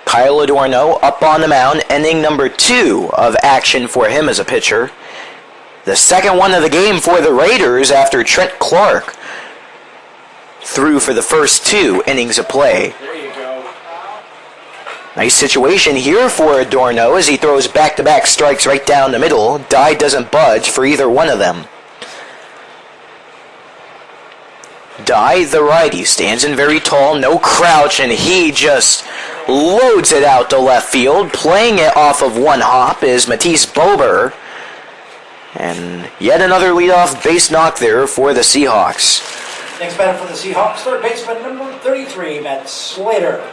Kyle Adorno up on the mound, inning number 2 of action for him as a pitcher. The second one of the game for the Raiders after Trent Clark threw for the first 2 innings of play. There you go. Nice situation here for Adorno as he throws back-to-back strikes right down the middle. Dye doesn't budge for either one of them. Dye, the righty, stands in very tall, no crouch, and he just loads it out to left field. Playing it off of one hop is Matisse Bober. And yet another leadoff base knock there for the Seahawks. Next batter for the Seahawks, third baseman number 33, Matt Slater.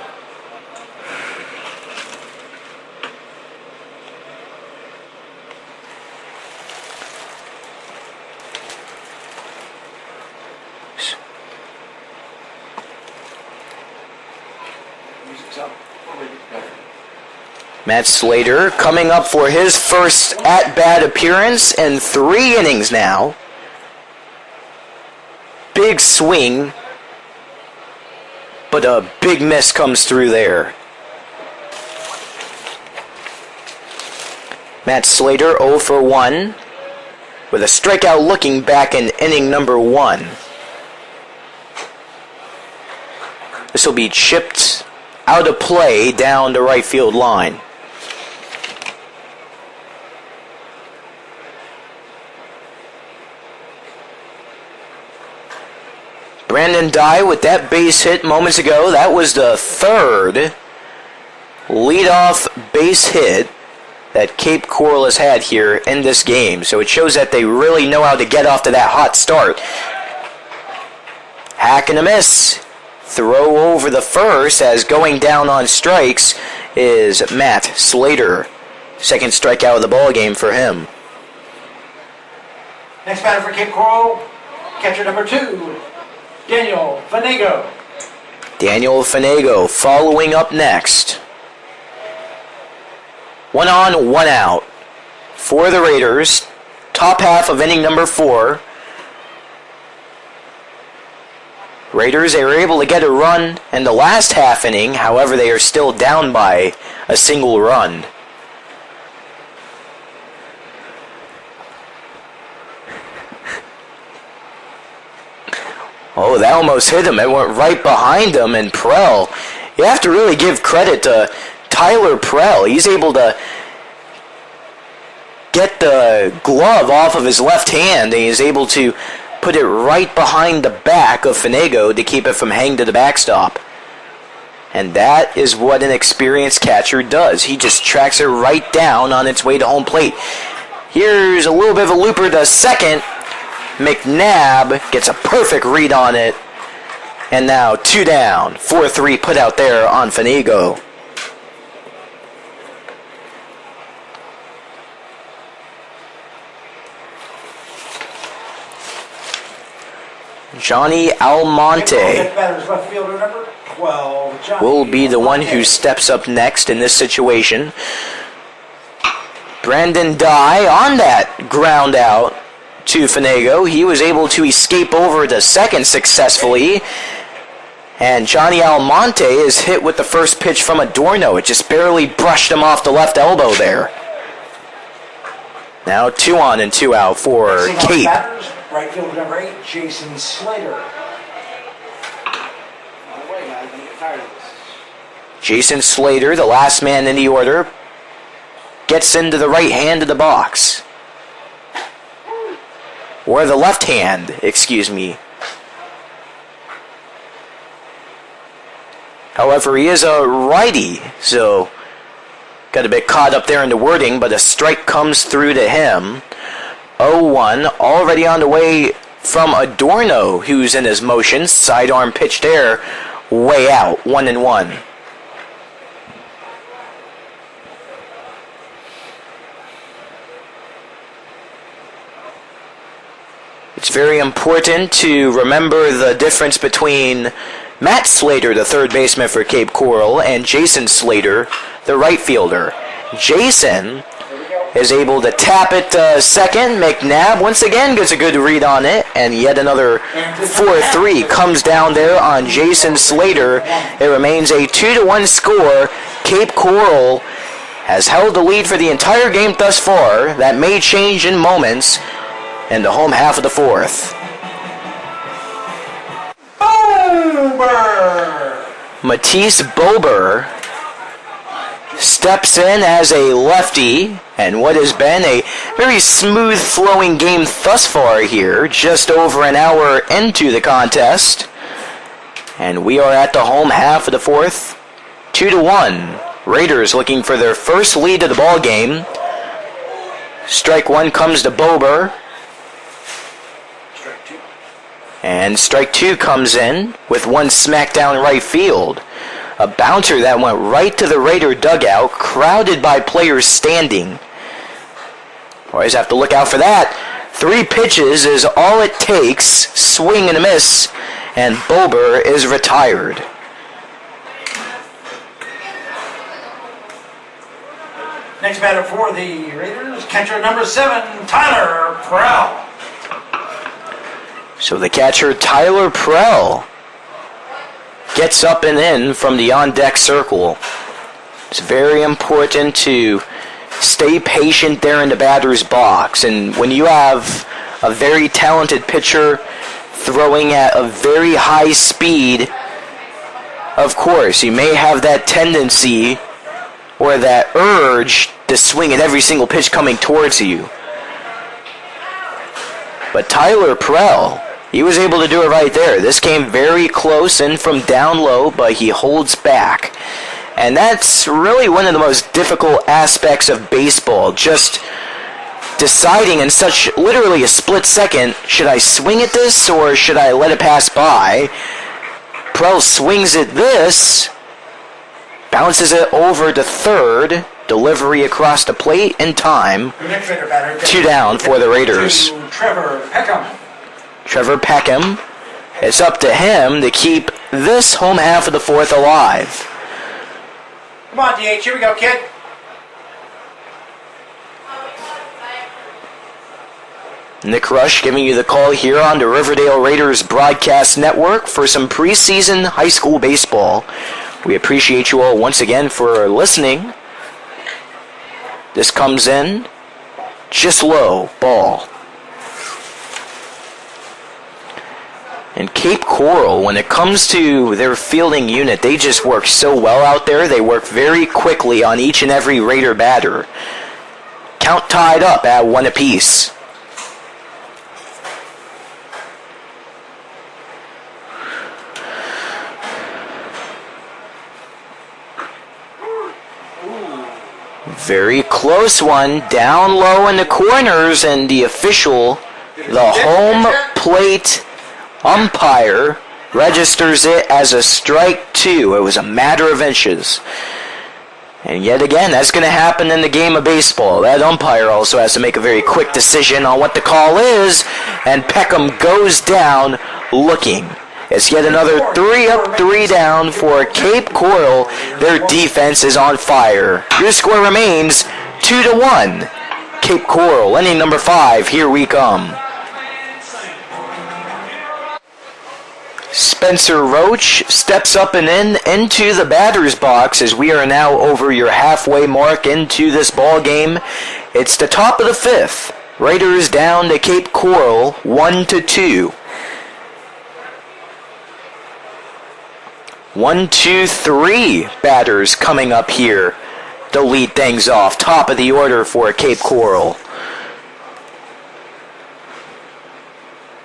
Matt Slater coming up for his first at-bat appearance in 3 innings now. Big swing, but a big miss comes through there. Matt Slater 0 for 1 with a strikeout looking back in inning number 1. This will be chipped out of play down the right field line. Brandon Dye with that base hit moments ago. That was the 3rd leadoff base hit that Cape Coral has had here in this game. So it shows that they really know how to get off to that hot start. Hack and a miss. Throw over the first, as going down on strikes is Matt Slater. Second strikeout of the ball game for him. Next batter for Cape Coral, catcher number 2, Daniel Fanego. Daniel Fanego following up next. 1 on, 1 out for the Raiders. Top half of inning number 4. Raiders are able to get a run in the last half inning. However, they are still down by a single run. Oh, that almost hit him. It went right behind him, and Prell. You have to really give credit to Tyler Prell. He's able to get the glove off of his left hand, and he's able to put it right behind the back of Fanego to keep it from hanging to the backstop. And that is what an experienced catcher does. He just tracks it right down on its way to home plate. Here's a little bit of a looper to second. McNabb gets a perfect read on it. And now 2 down. 4-3 put out there on Fanego. Johnny Almonte Left fielder number 12, will be the one who steps up next in this situation. Brandon Dye on that ground out to Fanego. He was able to escape over to second successfully. And Johnny Almonte is hit with the first pitch from Adorno. It just barely brushed him off the left elbow there. Now 2 on and 2 out for Cape. Batters, right fielder number 8, Jason Slater. Jason Slater, the last man in the order, gets into the right hand of the box. Or the left hand, excuse me. However, he is a righty, so got a bit caught up there in the wording, but a strike comes through to him. 0-1, already on the way from Adorno, who's in his motion. Sidearm pitch there, way out, 1-1. It's very important to remember the difference between Matt Slater, the third baseman for Cape Coral, and Jason Slater, the right fielder. Jason is able to tap it to second. McNabb once again gets a good read on it, and yet another 4-3 comes down there on Jason Slater. It remains a 2-1 score. Cape Coral has held the lead for the entire game thus far. That may change in moments in the home half of the 4th. Bober! Matisse Bober steps in as a lefty, and what has been a very smooth flowing game thus far here, just over an hour into the contest. And we are at the home half of the 4th, 2-1. Raiders looking for their first lead of the ball game. Strike 1 comes to Bober. And strike 2 comes in with one smack down right field. A bouncer that went right to the Raider dugout, crowded by players standing. Always have to look out for that. 3 pitches is all it takes. Swing and a miss. And Bober is retired. Next batter for the Raiders, catcher number 7, Tyler Prell. So the catcher, Tyler Prell, gets up and in from the on-deck circle. It's very important to stay patient there in the batter's box. And when you have a very talented pitcher throwing at a very high speed, of course, you may have that tendency or that urge to swing at every single pitch coming towards you. But Tyler Prell, he was able to do it right there. This came very close in from down low, but he holds back. And that's really one of the most difficult aspects of baseball. Just deciding in such literally a split second, should I swing at this or should I let it pass by? Prell swings at this, bounces it over to third, delivery across the plate in time. 2 down for the Raiders. Trevor Peckham. It's up to him to keep this home half of the fourth alive. Come on, DH, here we go, kid. Nick Rush giving you the call here on the Riverdale Raiders broadcast network for some preseason high school baseball. We appreciate you all once again for listening. This comes in just low, ball. And Cape Coral, when it comes to their fielding unit, they just work so well out there. They work very quickly on each and every Raider batter. Count tied up at 1 apiece. Very close one, down low in the corners, and the official, the home plate umpire, registers it as a strike 2. It was a matter of inches. And yet again, that's going to happen in the game of baseball. That umpire also has to make a very quick decision on what the call is, and Peckham goes down looking. It's yet another 3 up, 3 down for Cape Coral. Their defense is on fire. Your score remains 2-1. Cape Coral, inning number 5, here we come. Spencer Roach steps up and into the batter's box as we are now over your halfway mark into this ball game. It's the top of the 5th. Raiders down to Cape Coral, 1-2. 1, 2, 3 batters coming up here to lead things off. Top of the order for Cape Coral.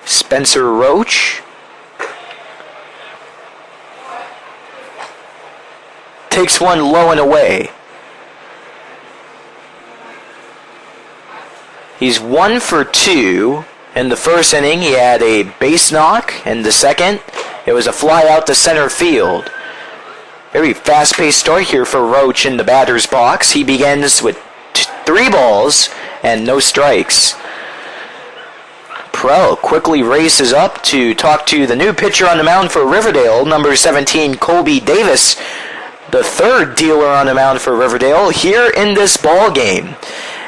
Spencer Roach takes one low and away. He's 1 for 2. In the first inning, he had a base knock. In the second, it was a fly out to center field. Very fast-paced start here for Roach in the batter's box. He begins with 3 balls and no strikes. Prell quickly races up to talk to the new pitcher on the mound for Riverdale, number 17, Colby Davis, the third dealer on the mound for Riverdale here in this ball game.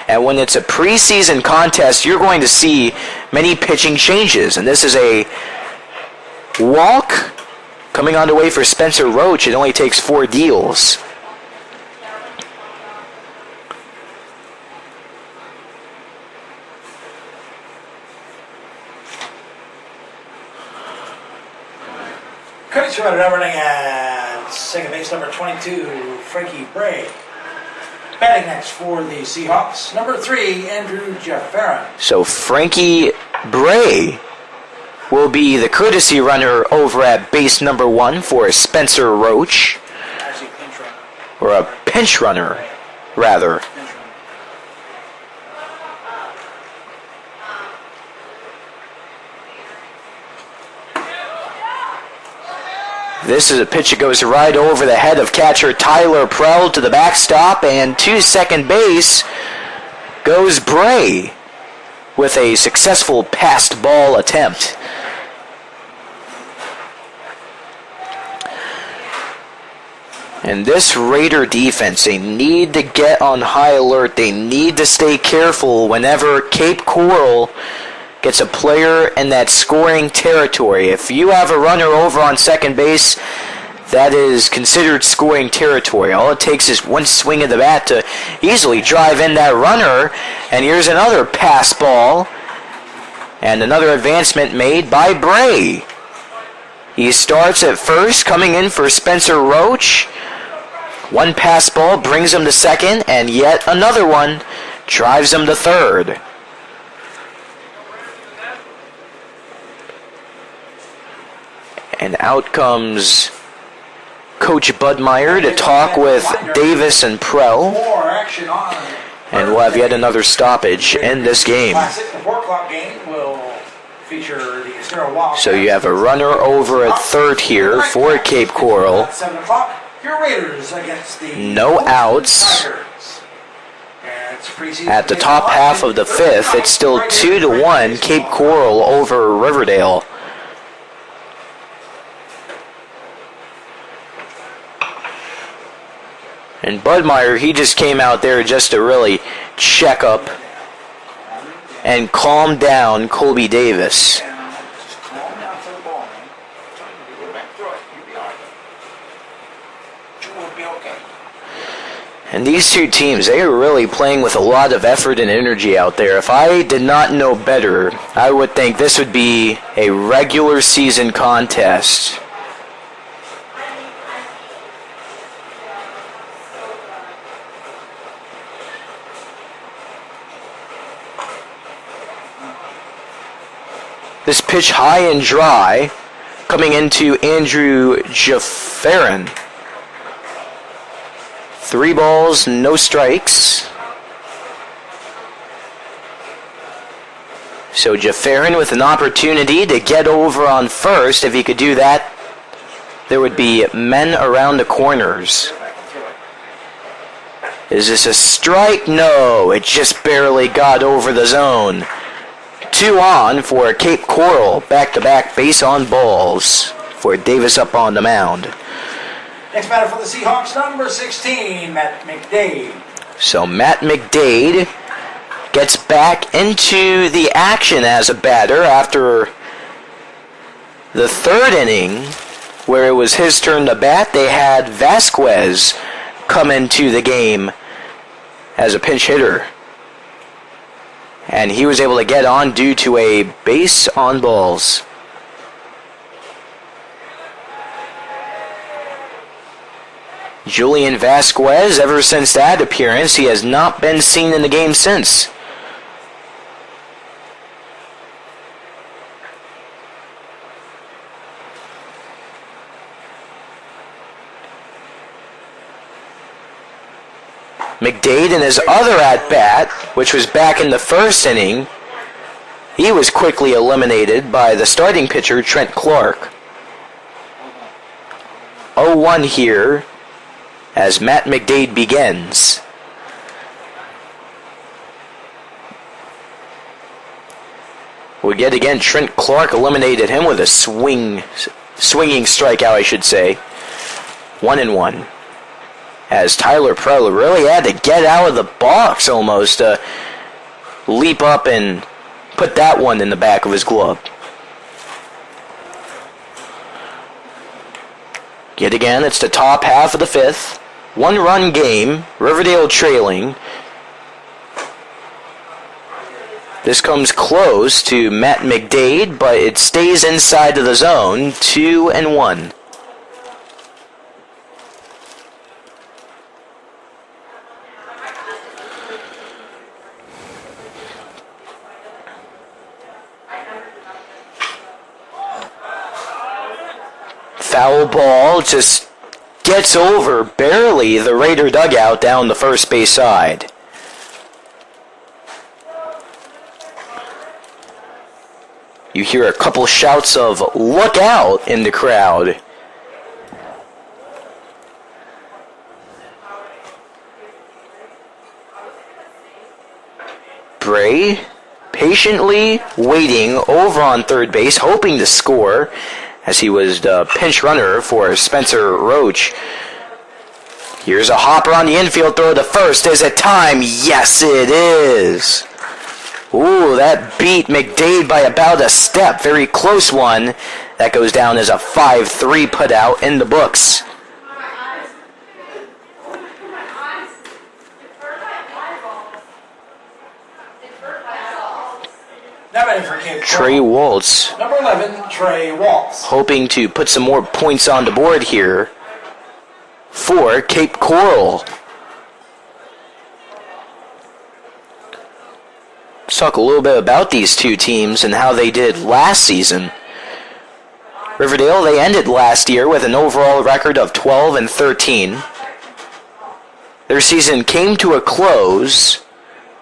And when it's a preseason contest, you're going to see many pitching changes. And this is a walk coming on the way for Spencer Roach. It only takes 4 deals. Coach running everything at second base, number 22, Frankie Bray. Batting next for the Seahawks, number 3, Andrew Jefferon. So Frankie Bray will be the courtesy runner over at base number 1 for Spencer Roach. Actually, pinch runner. Or a pinch runner, rather. Pinch runner. This is a pitch that goes right over the head of catcher Tyler Prell to the backstop, and to second base goes Bray with a successful passed ball attempt. And this Raider defense, they need to get on high alert. They need to stay careful whenever Cape Coral gets a player in that scoring territory. If you have a runner over on second base, that is considered scoring territory. All it takes is one swing of the bat to easily drive in that runner. And here's another pass ball. And another advancement made by Bray. He starts at first, coming in for Spencer Roach. One pass ball brings him to second, and yet another one drives him to third. And out comes Coach Budmeyer to talk with Davis and Prell. More action on. And we'll have yet another stoppage in this game. Classic, the 4 o'clock game will feature the Estero Wild. So you have a runner over at third here for Cape Coral. At 7 o'clock, your Raiders against the No outs. At the top half of the fifth, it's still 2-1, Cape Coral over Riverdale. And Budmeyer, he just came out there just to really check up and calm down Colby Davis. And these two teams, they are really playing with a lot of effort and energy out there. If I did not know better, I would think this would be a regular season contest. This pitch high and dry, coming into Andrew Jaffarin. 3 balls, no strikes. So Jaffarin with an opportunity to get over on first. If he could do that, there would be men around the corners. Is this a strike? No, it just barely got over the zone. 2 on for Cape Coral. Back-to-back base on balls for Davis up on the mound. Next batter for the Seahawks, number 16, Matt McDade. So Matt McDade gets back into the action as a batter after the third inning, where it was his turn to bat. They had Vasquez come into the game as a pinch hitter. And he was able to get on due to a base on balls. Julian Vasquez, ever since that appearance, he has not been seen in the game since. McDade in his other at-bat, which was back in the first inning, he was quickly eliminated by the starting pitcher, Trent Clark. 0-1 here as Matt McDade begins. We get again, Trent Clark eliminated him with a swinging strikeout, I should say. 1-1. As Tyler Prell really had to get out of the box almost to leap up and put that one in the back of his glove. Yet again, it's the top half of the fifth. 1-run game, Riverdale trailing. This comes close to Matt McDade, but it stays inside of the zone, 2-1. Foul ball just gets over barely the Raider dugout down the first base side. You hear a couple shouts of "look out" in the crowd. Bray patiently waiting over on third base, hoping to score, as he was the pinch runner for Spencer Roach. Here's a hopper on the infield throw to first. Is it time? Yes, it is. Ooh, that beat McDade by about a step. Very close one. That goes down as a 5-3 put out in the books. Trey Waltz. Number 11, Trey Waltz. Hoping to put some more points on the board here for Cape Coral. Let's talk a little bit about these two teams and how they did last season. Riverdale, they ended last year with an overall record of 12-13. Their season came to a close.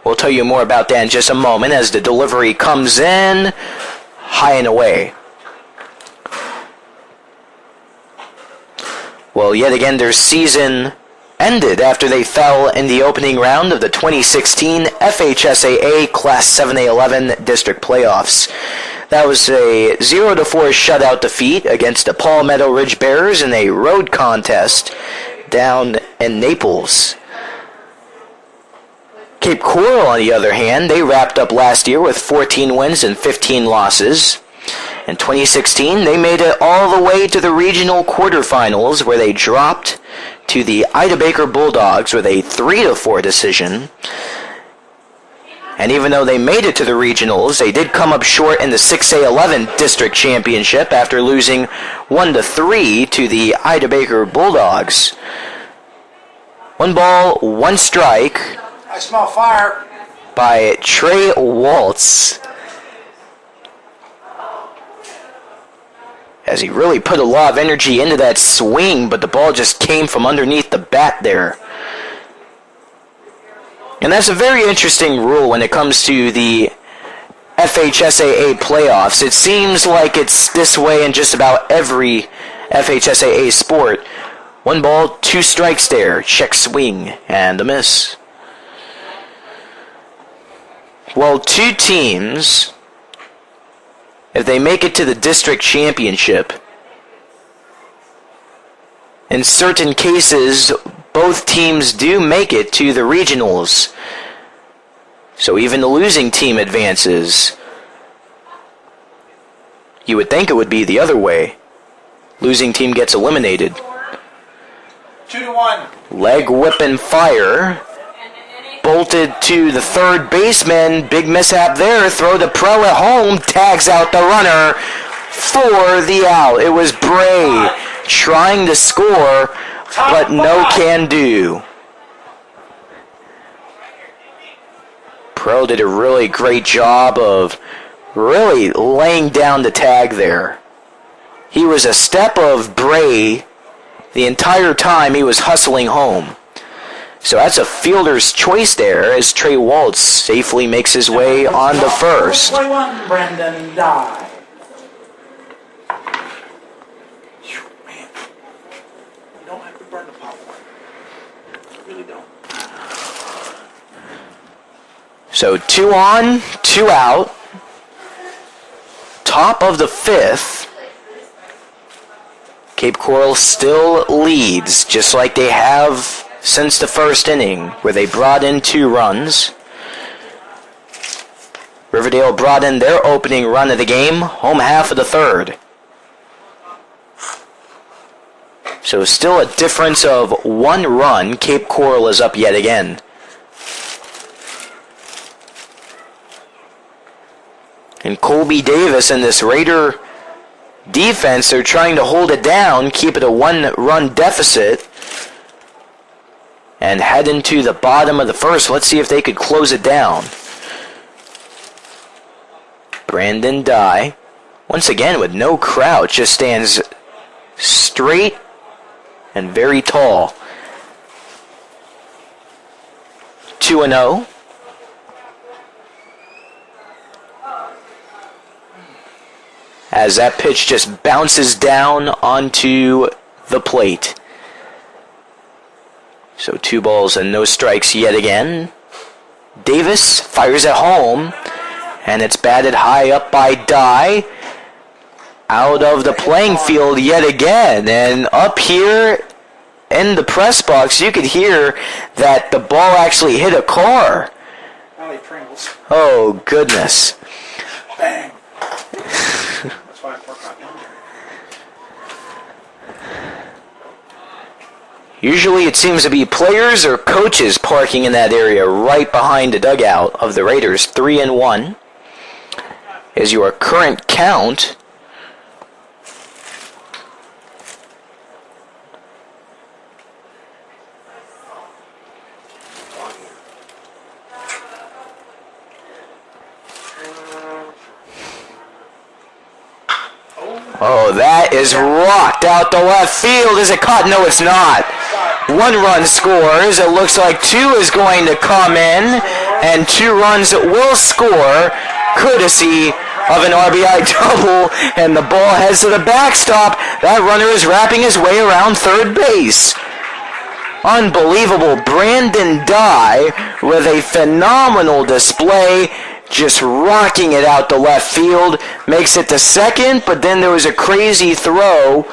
We'll tell you more about that in just a moment as the delivery comes in high and away. Well, yet again, their season ended after they fell in the opening round of the 2016 FHSAA Class 7A11 District Playoffs. That was a 0-4 shutout defeat against the Palmetto Ridge Bears in a road contest down in Naples. Cape Coral, on the other hand, they wrapped up last year with 14 wins and 15 losses. In 2016, they made it all the way to the regional quarterfinals where they dropped to the Ida Baker Bulldogs with a 3-4 decision. And even though they made it to the regionals, they did come up short in the 6A11 district championship after losing 1-3 to the Ida Baker Bulldogs. 1 ball, 1 strike. I smell fire. By Trey Waltz. As he really put a lot of energy into that swing, but the ball just came from underneath the bat there. And that's a very interesting rule when it comes to the FHSAA playoffs. It seems like it's this way in just about every FHSAA sport. 1 ball, 2 strikes there. Check swing, and a miss. Well, 2 teams, if they make it to the district championship, in certain cases, both teams do make it to the regionals. So even the losing team advances. You would think it would be the other way. Losing team gets eliminated. 2-1. Leg whip and fire. Bolted to the third baseman. Big mishap there. Throw to Pro at home. Tags out the runner for the out. It was Bray trying to score, but no can do. Pro did a really great job of really laying down the tag there. He was a step of Bray the entire time he was hustling home. So that's a fielder's choice there as Trey Waltz safely makes his way on to first. 21, Brendan Dye. Man, you don't have to burn the popcorn. You really don't. So 2 on, 2 out. Top of the 5th. Cape Coral still leads, just like they have since the first inning, where they brought in 2 runs. Riverdale brought in their opening run of the game, home half of the 3rd. So still a difference of 1 run. Cape Coral is up yet again. And Colby Davis and this Raider defense, they're trying to hold it down, keep it a 1-run deficit, and head into the bottom of the 1st. Let's see if they could close it down. Brandon Dye, once again with no crouch, just stands straight and very tall. 2-0. As that pitch just bounces down onto the plate. So 2 balls and no strikes yet again. Davis fires at home, and it's batted high up by Dye. Out of the playing field yet again, and up here in the press box, you could hear that the ball actually hit a car. Valley Pringles. Oh, goodness. Bang. That's why I forgot down there. Usually it seems to be players or coaches parking in that area right behind the dugout of the Raiders. 3-1 is your current count. Oh, that is rocked out to left field. Is it caught? No, it's not. 1 run scores. It looks like 2 is going to come in, and 2 runs will score, courtesy of an RBI double, and the ball heads to the backstop. That runner is wrapping his way around third base. Unbelievable. Brandon Dye with a phenomenal display, just rocking it out to left field. Makes it to second, but then there was a crazy throw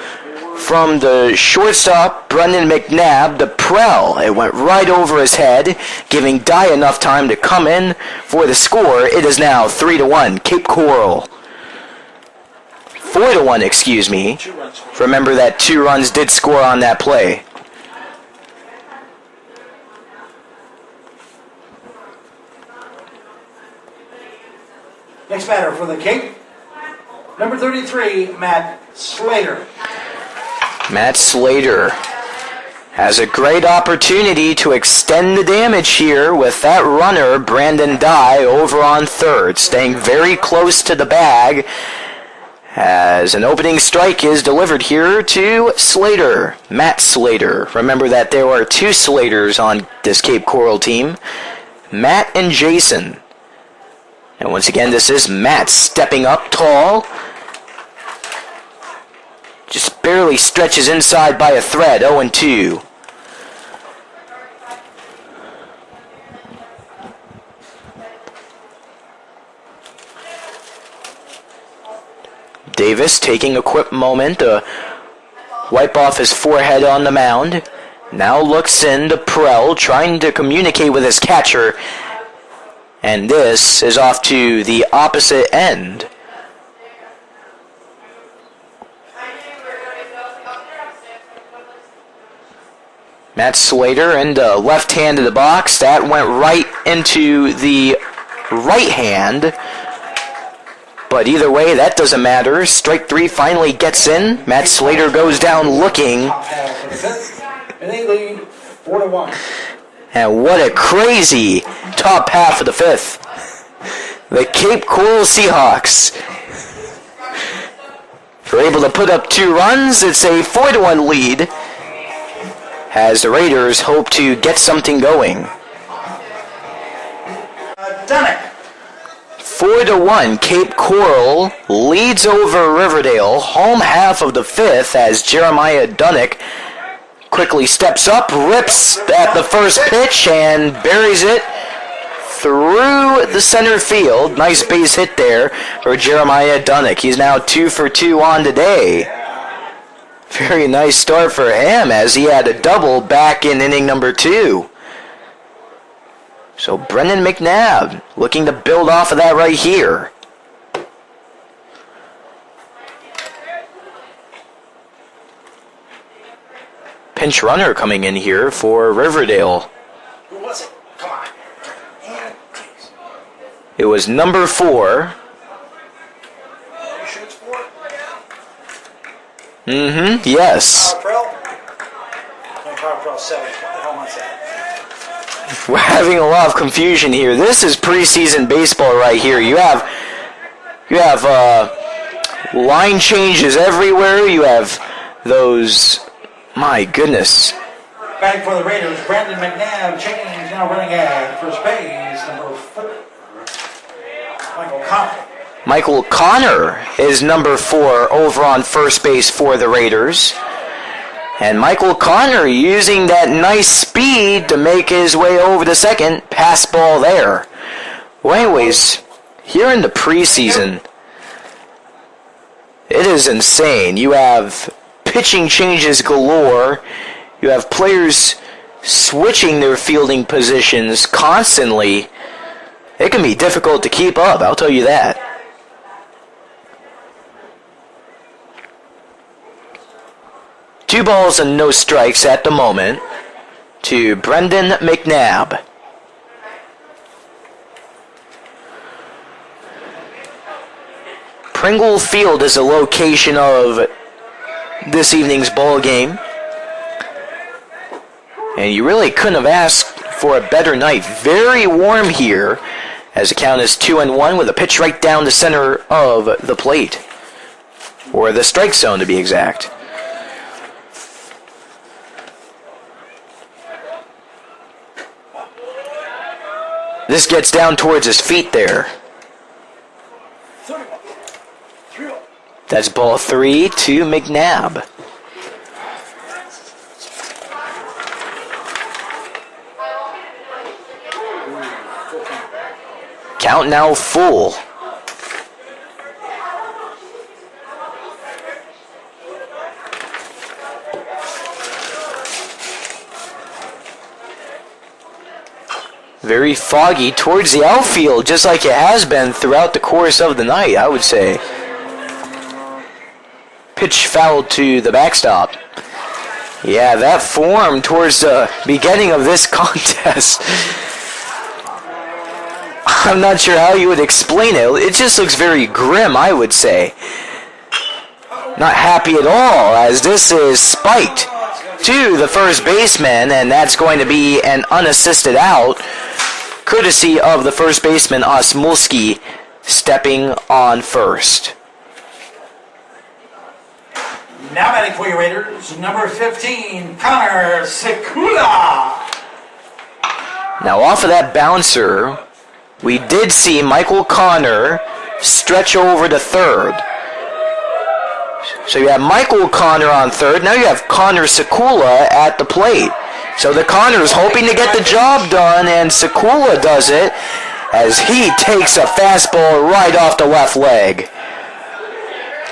from the shortstop, Brendan McNabb, to Prell. It went right over his head, giving Dye enough time to come in for the score. It is now 3-1, Cape Coral. 4-1, excuse me. Remember that 2 runs did score on that play. Next batter for the Cape, number 33, Matt Slater. Matt Slater has a great opportunity to extend the damage here with that runner, Brandon Dye, over on third, staying very close to the bag as an opening strike is delivered here to Slater, Matt Slater. Remember that there are 2 Slaters on this Cape Coral team, Matt and Jason. And once again, this is Matt stepping up tall. Just barely stretches inside by a thread, 0-2. Davis taking a quick moment to wipe off his forehead on the mound. Now looks into Prell, trying to communicate with his catcher. And this is off to the opposite end. Matt Slater in the left hand of the box. That went right into the right hand. But either way, that doesn't matter. Strike 3 finally gets in. Matt Slater goes down looking. And they lead 4-1. And what a crazy top half of the 5th. The Cape Coral Seahawks are able to put up 2 runs. It's a 4-1 lead as the Raiders hope to get something going. Dunnick. 4-1, Cape Coral leads over Riverdale, home half of the 5th, as Jeremiah Dunnick quickly steps up, rips at the first pitch, and buries it through the center field. Nice base hit there for Jeremiah Dunnick. He's now 2 for 2 on today. Very nice start for him, as he had a double back in inning number 2. So Brendan McNabb looking to build off of that right here. Pinch runner coming in here for Riverdale. Who was it? Come on. It was number 4. Who shoots for it? Yes. Carprell? No, Carprell 7. What the hell am I saying? We're having a lot of confusion here. This is preseason baseball right here. You have line changes everywhere. You have those. My goodness. Batting for the Raiders, Brandon McNabb, change now running at first base, number 4. Michael Connor. Michael Connor is number 4 over on first base for the Raiders. And Michael Connor using that nice speed to make his way over to second. Pass ball there. Well, anyways, here in the preseason, it is insane. You have pitching changes galore. You have players switching their fielding positions constantly. It can be difficult to keep up, I'll tell you that. Two balls and no strikes at the moment to Brendan McNabb. Pringle Field is the location of this evening's ball game. And you really couldn't have asked for a better night. Very warm here as the count is 2-1 with a pitch right down the center of the plate. or the strike zone to be exact. This gets down towards his feet there. That's ball 3 to McNabb. Count now full. Very foggy towards the outfield, just like it has been throughout the course of the night, I would say. Pitch foul to the backstop. Yeah, that form towards the beginning of this contest, I'm not sure how you would explain it. It just looks very grim, I would say. Not happy at all, as this is spiked to the first baseman, and that's going to be an unassisted out, courtesy of the first baseman, Osmulski, stepping on first. Now batting for your Raiders, number 15, Connor Sekula. Now off of that bouncer, we did see Michael Connor stretch over to third. So you have Michael Connor on third. Now you have Connor Sekula at the plate. So the Connor's hoping to get the job done, and Sekula does it as he takes a fastball right off the left leg.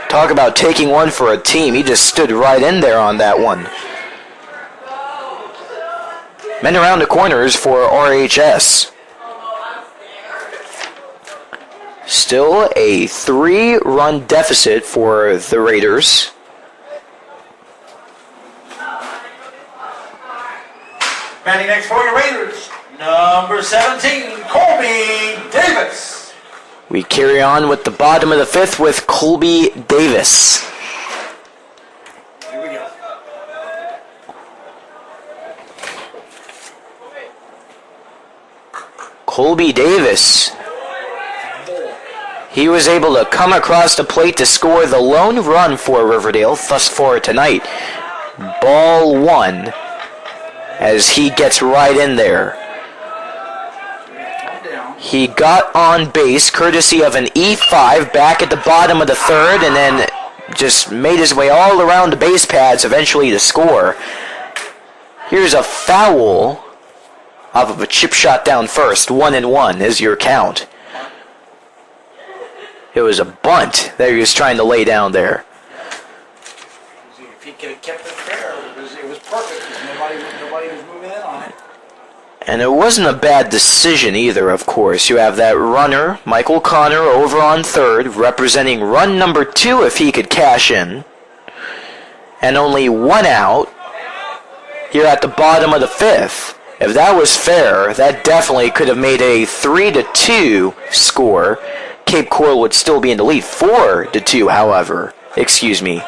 Talk about taking one for a team. He just stood right in there on that one. Men around the corners for RHS. Still a 3-run deficit for the Raiders. Batting next for your Raiders, number 17, Colby Davis. We carry on with the bottom of the fifth with Colby Davis. Here we go. Colby Davis. He was able to come across the plate to score the lone run for Riverdale thus far tonight. Ball 1 as he gets right in there. He got on base courtesy of an E5 back at the bottom of the third, and then just made his way all around the base pads eventually to score. Here's a foul off of a chip shot down first. 1-1 is your count. It was a bunt that he was trying to lay down there. If he could have kept it fair, it was perfect. Nobody was moving in on it. And it wasn't a bad decision either, of course. You have that runner, Michael Connor, over on third, representing run number 2 if he could cash in. And only 1 out here at the bottom of the fifth. If that was fair, that definitely could have made a 3-2 score. Cape Coral would still be in the lead. 4-2, however. Excuse me.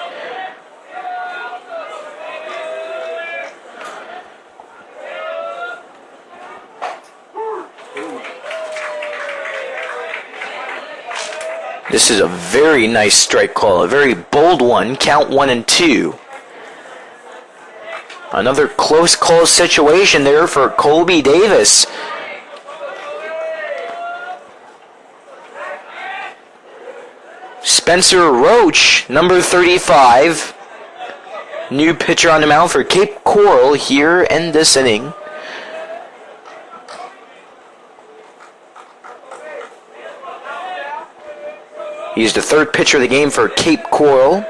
This is a very nice strike call, a very bold one. Count 1-2. Another close call situation there for Colby Davis. Spencer Roach, number 35. New pitcher on the mound for Cape Coral here in this inning. He's the third pitcher of the game for Cape Coral.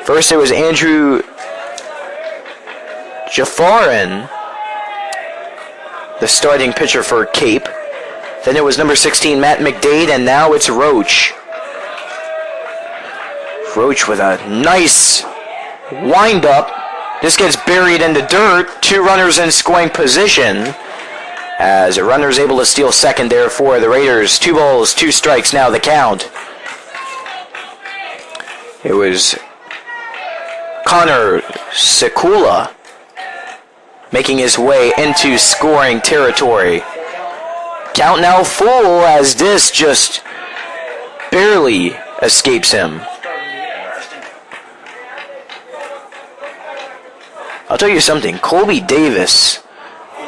First it was Andrew Jaffarin, the starting pitcher for Cape. Then it was number 16, Matt McDade, and now it's Roach. Roach with a nice wind-up. This gets buried in the dirt. 2 runners in scoring position, as a runner is able to steal second there for the Raiders. 2 balls, 2 strikes now the count. It was Connor Sekula making his way into scoring territory. Count now full as this just barely escapes him. I'll tell you something. Colby Davis,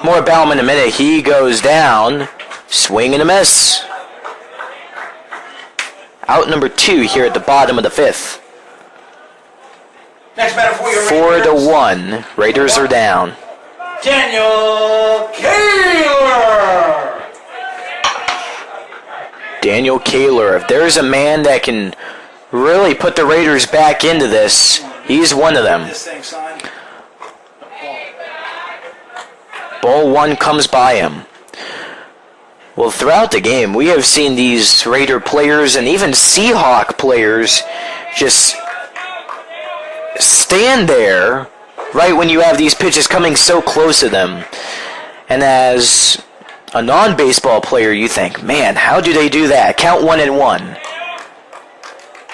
more about him in a minute. He goes down, swing and a miss. Out number 2 here at the bottom of the 5th. Next batter for your 4-1. Raiders are down. Daniel Kaler. Daniel Kaler. If there's a man that can really put the Raiders back into this, he's one of them. This thing, son. Ball 1 comes by him. Well, throughout the game, we have seen these Raider players and even Seahawk players just stand there right when you have these pitches coming so close to them. And as a non-baseball player, you think, man, how do they do that? Count 1-1.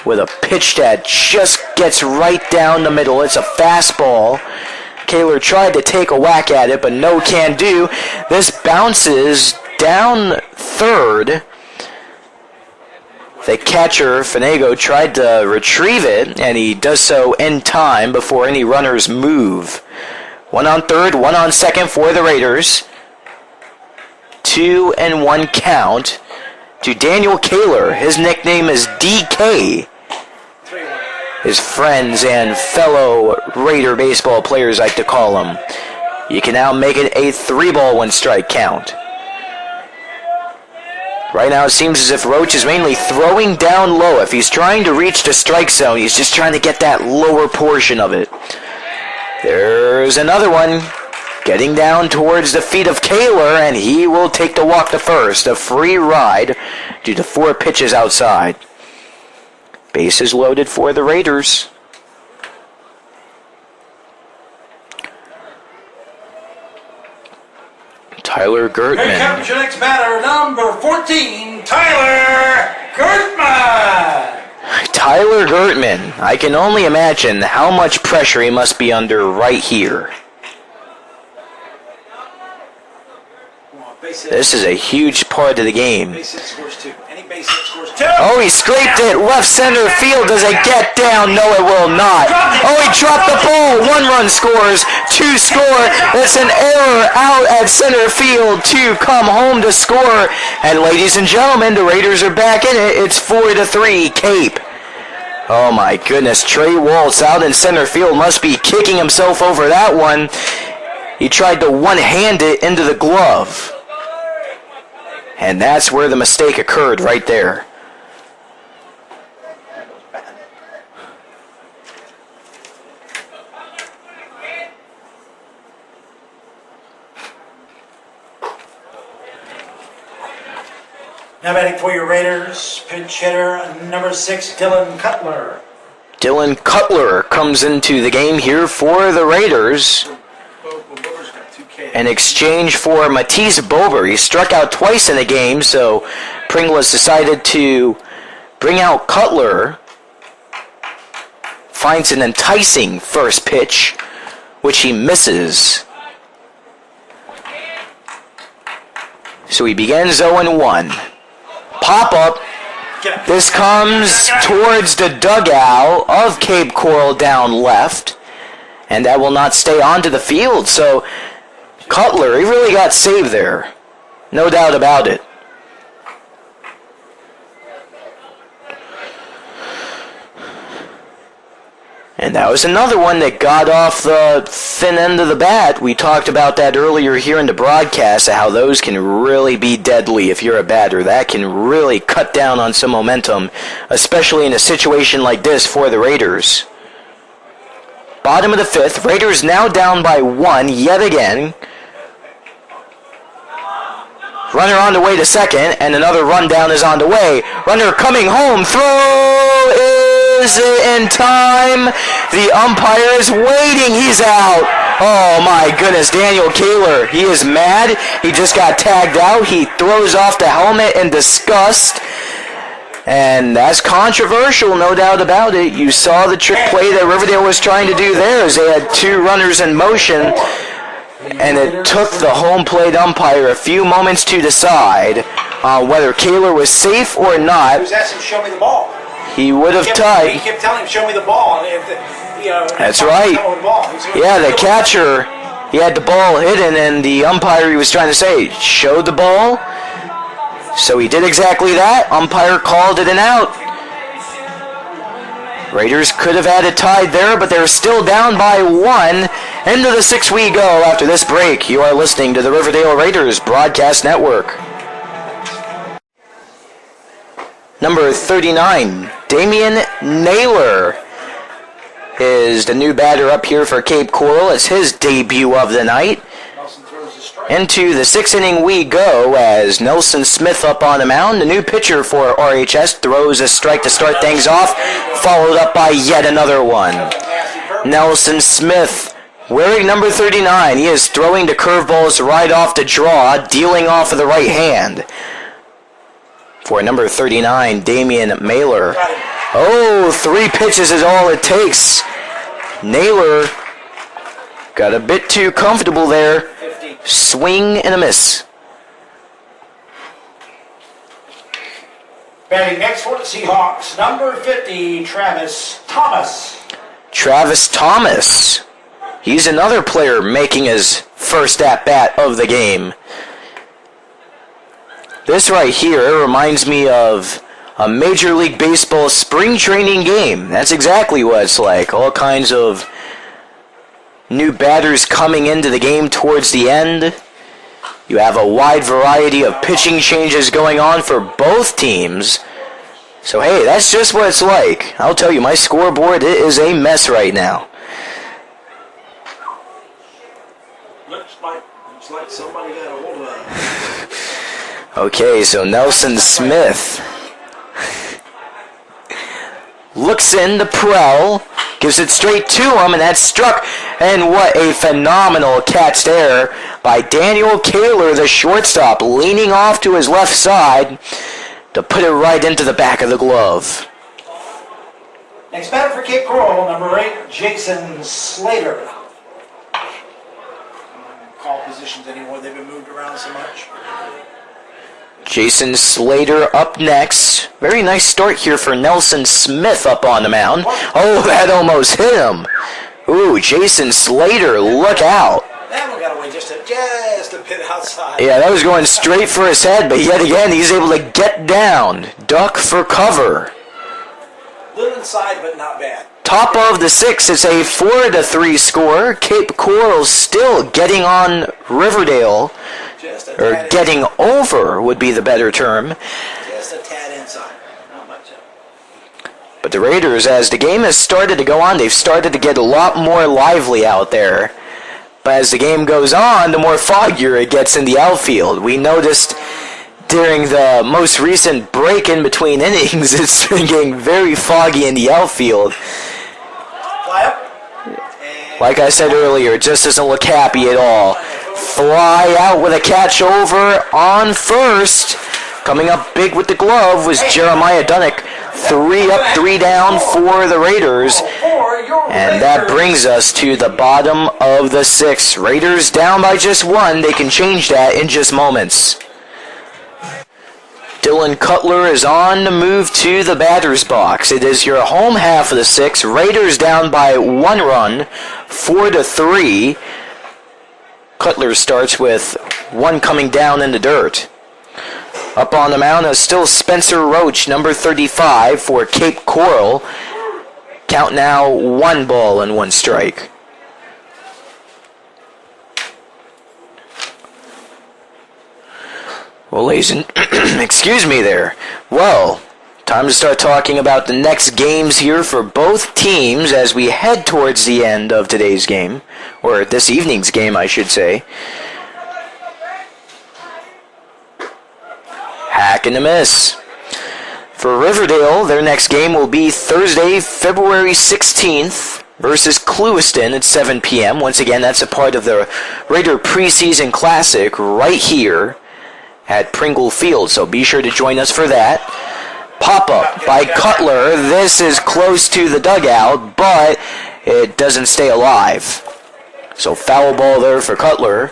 With a pitch that just gets right down the middle. It's a fastball. Kaler tried to take a whack at it, but no can do. This bounces down third. The catcher, Fanego, tried to retrieve it, and he does so in time before any runners move. 1 on third, 1 on second for the Raiders. 2-1 count to Daniel Kaler. His nickname is DK. His friends and fellow Raider baseball players like to call him. You can now make it a 3-ball, 1-strike count. Right now it seems as if Roach is mainly throwing down low. If he's trying to reach the strike zone, he's just trying to get that lower portion of it. There's another one getting down towards the feet of Kaler, and he will take the walk to first. A free ride due to 4 pitches outside. Bases loaded for the Raiders. Tyler Gertman. Here comes your next batter, number 14, Tyler Gertman. Tyler Gertman. I can only imagine how much pressure he must be under right here. This is a huge part of the game. Base hit scores 2. Any base hit scores 2. Oh, he scraped it. Left center field. Does it get down? No, it will not. Oh, he dropped the ball. 1 run scores. 2 score. It's an error out at center field. 2 come home to score. And ladies and gentlemen, the Raiders are back in it. It's 4-3, Cape. Oh my goodness. Trey Waltz out in center field must be kicking himself over that one. He tried to one-hand it into the glove. And that's where the mistake occurred, right there. Now batting for your Raiders, pinch hitter number 6, Dylan Cutler. Dylan Cutler comes into the game here for the Raiders. In exchange for Matisse Bober. He struck out twice in the game, so Pringle has decided to bring out Cutler. Finds an enticing first pitch, which he misses. So he begins 0-1. Pop-up. This comes towards the dugout of Cape Coral down left, and that will not stay onto the field, so Cutler, he really got saved there. No doubt about it. And that was another one that got off the thin end of the bat. We talked about that earlier here in the broadcast, how those can really be deadly if you're a batter. That can really cut down on some momentum, especially in a situation like this for the Raiders. Bottom of the 5th, Raiders now down by 1 yet again. Runner on the way to second, and another rundown is on the way. Runner coming home. Throw is in time. The umpire is waiting. He's out. Oh my goodness, Daniel Kaler. He is mad. He just got tagged out. He throws off the helmet in disgust. And that's controversial, no doubt about it. You saw the trick play that Riverdale was trying to do there as they had 2 runners in motion. And it took the home plate umpire a few moments to decide whether Kaler was safe or not. He was asking him to show me the ball. He would have tied. He kept telling him, show me the ball. And That's right. Yeah, the catcher, he had the ball hidden, and the umpire, he was trying to say, showed the ball. So he did exactly that. Umpire called it an out. Raiders could have had it tied there, but they're still down by 1. Into the 6th we go after this break. You are listening to the Riverdale Raiders Broadcast Network. Number 39, Damian Naylor is the new batter up here for Cape Coral. It's his debut of the night. Into the 6th inning we go as Nelson Smith up on the mound. The new pitcher for RHS throws a strike to start things off, followed up by yet another one. Nelson Smith, wearing number 39, he is throwing the curveballs right off the draw, dealing off of the right hand. For number 39, Damian Naylor. Oh, 3 pitches is all it takes. Naylor got a bit too comfortable there. Swing and a miss. Batting next for the Seahawks, number 50, Travis Thomas. Travis Thomas. He's another player making his first at-bat of the game. This right here reminds me of a Major League Baseball spring training game. That's exactly what it's like. All kinds of new batters coming into the game towards the end. You have a wide variety of pitching changes going on for both teams. So hey, that's just what it's like. I'll tell you, my scoreboard, it is a mess right now. Looks like somebody got a hold of it. Okay, so Nelson Smith looks in the Prell, gives it straight to him, and that's struck. And what a phenomenal catch there by Daniel Kaler, the shortstop, leaning off to his left side to put it right into the back of the glove. Next batter for Cape Coral, number 8, Jason Slater. Call positions anymore, they've been moved around so much. Jason Slater up next. Very nice start here for Nelson Smith up on the mound. Oh, that almost hit him. Ooh, Jason Slater, look out. That one got away just a bit outside. Yeah, that was going straight for his head, but yet again, he's able to get down, duck for cover. Little inside, but not bad. Top of the 6th, it's a 4-3 score. Cape Coral still getting on Riverdale, or getting over would be the better term. Just a tad inside, not much. But the Raiders, as the game has started to go on, they've started to get a lot more lively out there. But as the game goes on, the more foggier it gets in the outfield. We noticed during the most recent break in between innings, it's been getting very foggy in the outfield. Fly up. Like I said earlier, it just doesn't look happy at all. Fly out with a catch over on first. Coming up big with the glove was Jeremiah Dunnick. 3 up, 3 down for the Raiders. And that brings us to the bottom of the 6th. Raiders down by just 1. They can change that in just moments. Dylan Cutler is on the move to the batter's box. It is your home half of the 6th. Raiders down by 1 run, 4-3. Cutler starts with 1 coming down in the dirt. Up on the mound is still Spencer Roach, number 35 for Cape Coral. Count now 1 ball and 1 strike. Well, ladies and excuse me there. Well, time to start talking about the next games here for both teams as we head towards the end of today's game, or this evening's game, I should say. Hack and a miss. For Riverdale, their next game will be Thursday, February 16th versus Clewiston at 7 p.m. Once again, that's a part of the Raider preseason classic right here at Pringle Field, so be sure to join us for that. Pop-up by Cutler. This is close to the dugout, but it doesn't stay alive. So foul ball there for Cutler.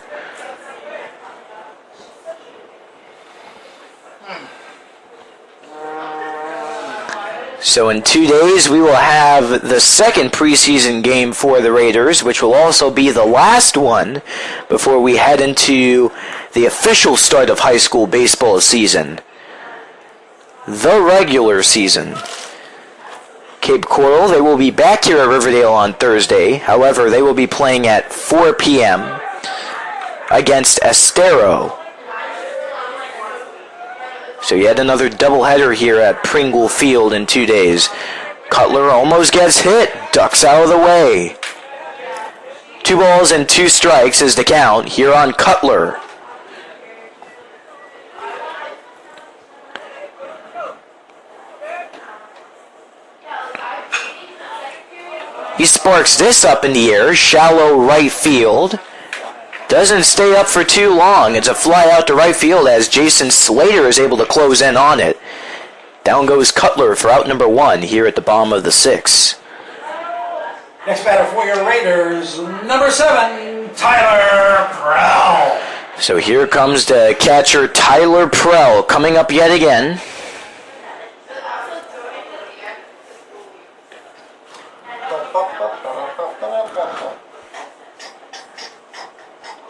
So in 2 days, we will have the second preseason game for the Raiders, which will also be the last one before we head into the official start of high school baseball season. The regular season. Cape Coral, they will be back here at Riverdale on Thursday. However, they will be playing at 4 p.m. against Estero. So yet another doubleheader here at Pringle Field in 2 days. Cutler almost gets hit, ducks out of the way. 2 balls and 2 strikes is the count here on Cutler. He sparks this up in the air, shallow right field. Doesn't stay up for too long. It's a fly out to right field as Jason Slater is able to close in on it. Down goes Cutler for out number 1 here at the bottom of the 6th. Next batter for your Raiders, number 7, Tyler Prell. So here comes the catcher Tyler Prell coming up yet again.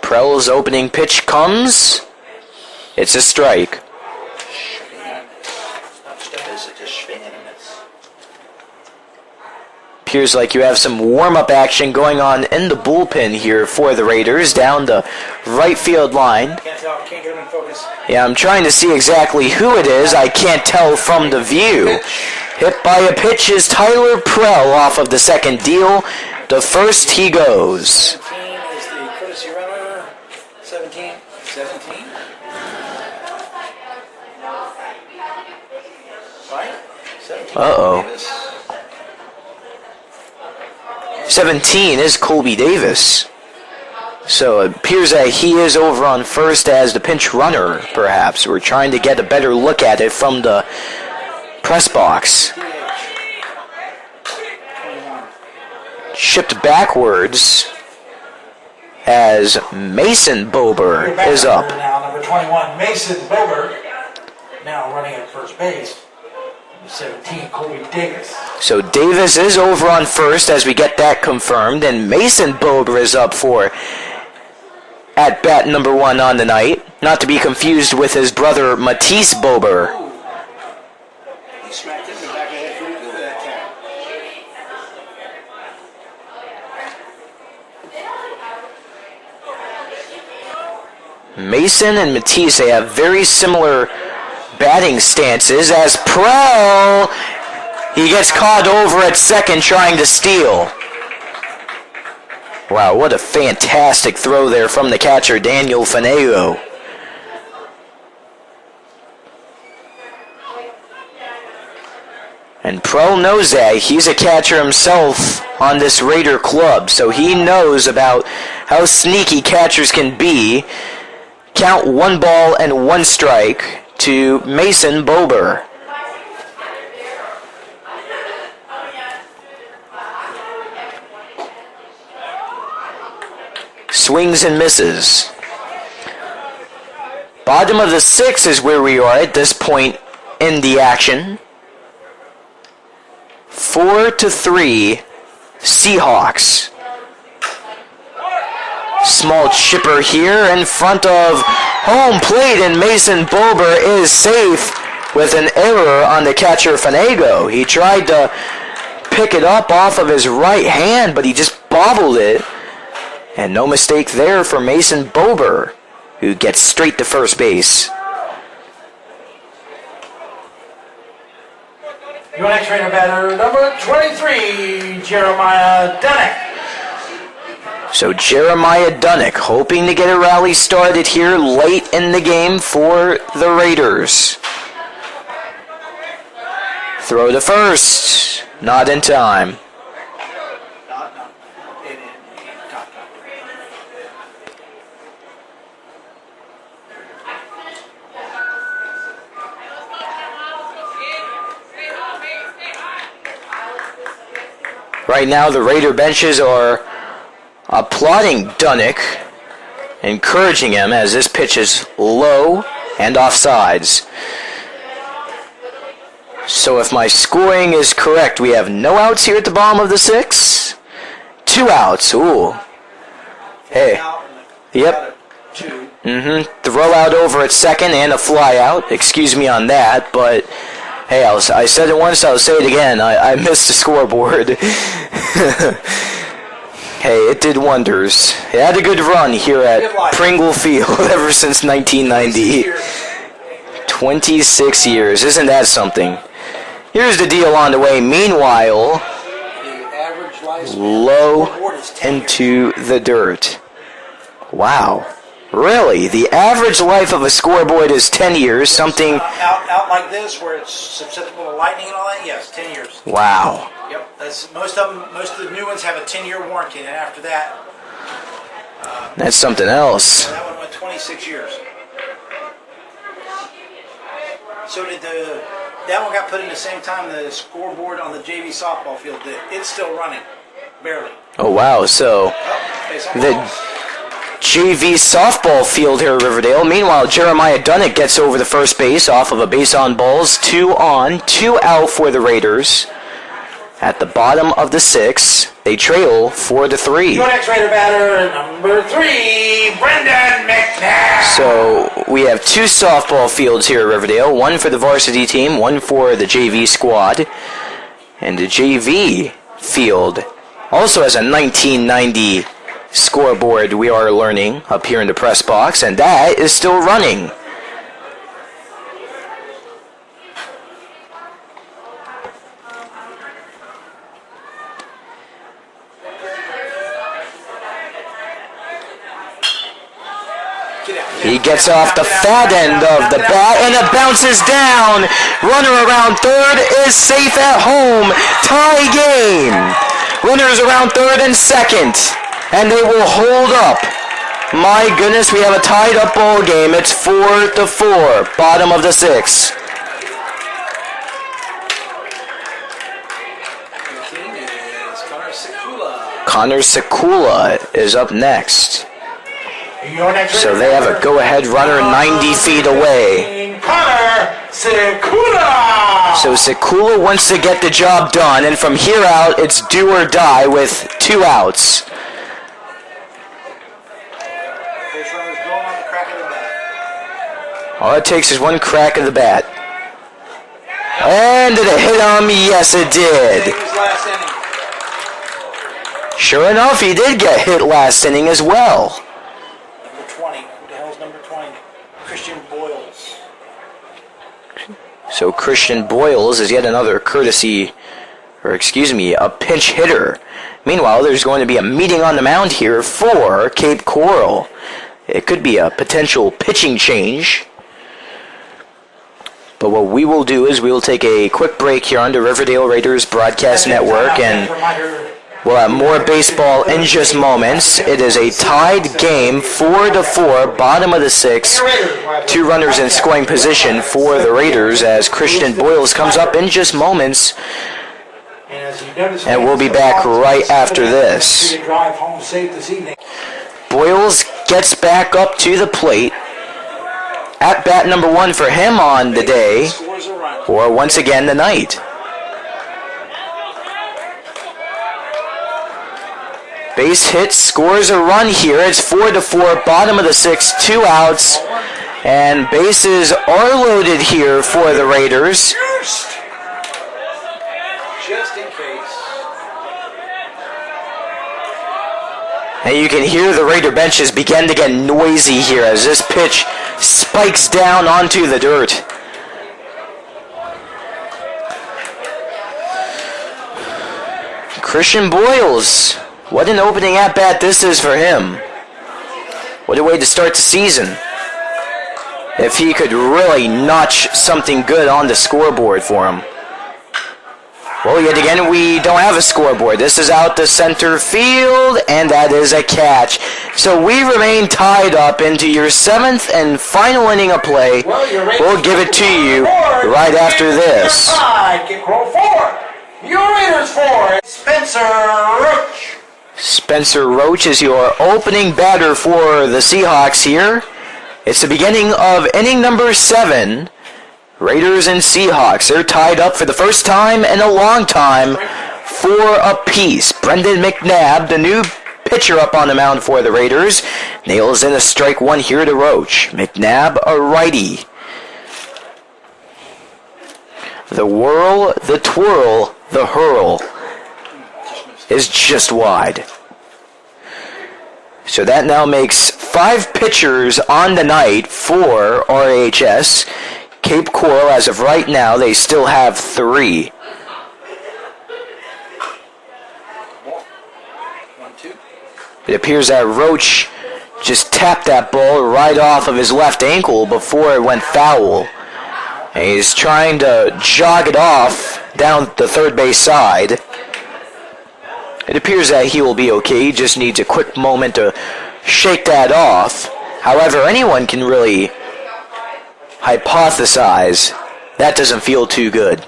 Prell's opening pitch comes. It's a strike. Appears like you have some warm-up action going on in the bullpen here for the Raiders down the right field line. Can't tell, can't get him in focus. Yeah, I'm trying to see exactly who it is. I can't tell from the view. Hit by a pitch is Tyler Prell off of the second deal. The first he goes. 17 is the courtesy runner. 17. Right? 17. Uh-oh. 17 is Colby Davis. So it appears that he is over on first as the pinch runner, perhaps. We're trying to get a better look at it from the press box. Shipped backwards as Mason Bober is up. Now, number 21, Mason Bober, now running at first base. 17, Colby Davis. So Davis is over on first as we get that confirmed, and Mason Bober is up for at bat number 1 on the night. Not to be confused with his brother Matisse Bober. He smacked him in the back of the head pretty good with that cat. Mason and Matisse have very similar batting stances as Prell, he gets caught over at second trying to steal. Wow, what a fantastic throw there from the catcher Daniel Fanego. And Prell knows that. He's a catcher himself on this Raider club, so he knows about how sneaky catchers can be. Count 1 ball and 1 strike to Mason Bober. Swings and misses. Bottom of the 6th is where we are at this point in the action. 4-3 Seahawks. Small chipper here in front of home plate, and Mason Bober is safe with an error on the catcher Fanego. He tried to pick it up off of his right hand, but he just bobbled it. And no mistake there for Mason Bober, who gets straight to first base. Your next Raider batter, number 23, Jeremiah Dunnick. So Jeremiah Dunnick hoping to get a rally started here late in the game for the Raiders. Throw to first. Not in time. Right now the Raider benches are applauding Dunnick, encouraging him as this pitch is low and offsides. So if my scoring is correct, we have no outs here at the bottom of the 6. 2 outs. Ooh. Hey. Yep. Throw out over at second and a fly out. Excuse me on that, but hey, I said it once, I'll say it again. I missed the scoreboard. Hey, it did wonders. It had a good run here at Pringle Field ever since 1990. 26 years. Isn't that something? Here's the deal on the way. Meanwhile, low into the dirt. Wow. Really? The average life of a scoreboard is 10 years, something... Out like this, where it's susceptible to lightning and all that, yes, 10 years. Wow. Yep, that's, most of the new ones have a 10-year warranty, and after that... That's something else. That one went 26 years. So did that one got put in the same time the scoreboard on the JV softball field did. It's still running, barely. Oh, wow, so... The JV softball field here at Riverdale. Meanwhile, Jeremiah Dunnett gets over the first base off of a base on balls. 2 on, 2 out for the Raiders. At the bottom of the 6, they trail 4-3. Your next Raider batter, number 3, Brendan McNabb. So we have 2 softball fields here at Riverdale. 1 for the varsity team, 1 for the JV squad. And the JV field also has a 1990 scoreboard, we are learning, up here in the press box, and that is still running. He gets off the fat end of the bat, and it bounces down. Runner around third is safe at home. Tie game. Runners around third and second, and they will hold up. My goodness, we have a tied up ball game. It's 4-4, bottom of the 6. Connor Sekula is up next. So they have a go-ahead runner 90 feet away. So Sekula wants to get the job done, and from here out, it's do or die with 2 outs. All it takes is 1 crack of the bat. And did it hit him? Yes, it did. Sure enough, he did get hit last inning as well. Number 20. Who the hell's number 20? Christian Boyles. So Christian Boyles is yet another a pinch hitter. Meanwhile, there's going to be a meeting on the mound here for Cape Coral. It could be a potential pitching change. But what we will do is we will take a quick break here on the Riverdale Raiders Broadcast Network, and we'll have more baseball in just moments. It is a tied game, 4-4, bottom of the 6. 2 runners in scoring position for the Raiders as Christian Boyles comes up in just moments. And we'll be back right after this. Boyles gets back up to the plate. At bat number 1 for him on the day, or once again tonight. Base hit, scores a run here. It's 4-4, bottom of the 6, 2 outs, and bases are loaded here for the Raiders. Just in case. And you can hear the Raider benches begin to get noisy here as this pitch spikes down onto the dirt. Christian Boyles, what an opening at-bat this is for him. What a way to start the season. If he could really notch something good on the scoreboard for him. Well, yet again, we don't have a scoreboard. This is out to center field, and that is a catch. So we remain tied up into your 7th and final inning of play. We'll give it to you right after this. Cape Coral 4. Your Raiders 4. Spencer Roach. Spencer Roach is your opening batter for the Seahawks here. It's the beginning of inning number 7. Raiders and Seahawks, they're tied up for the first time in a long time, 4 apiece. Brendan McNabb, the new pitcher up on the mound for the Raiders, nails in a strike one here to Roach. McNabb, a righty. The whirl, the twirl, the hurl is just wide. So that now makes 5 pitchers on the night for RHS. Cape Coral, as of right now, they still have 3. 1-2. It appears that Roach just tapped that ball right off of his left ankle before it went foul. And he's trying to jog it off down the third base side. It appears that he will be okay. He just needs a quick moment to shake that off. However, anyone can really hypothesize that doesn't feel too good.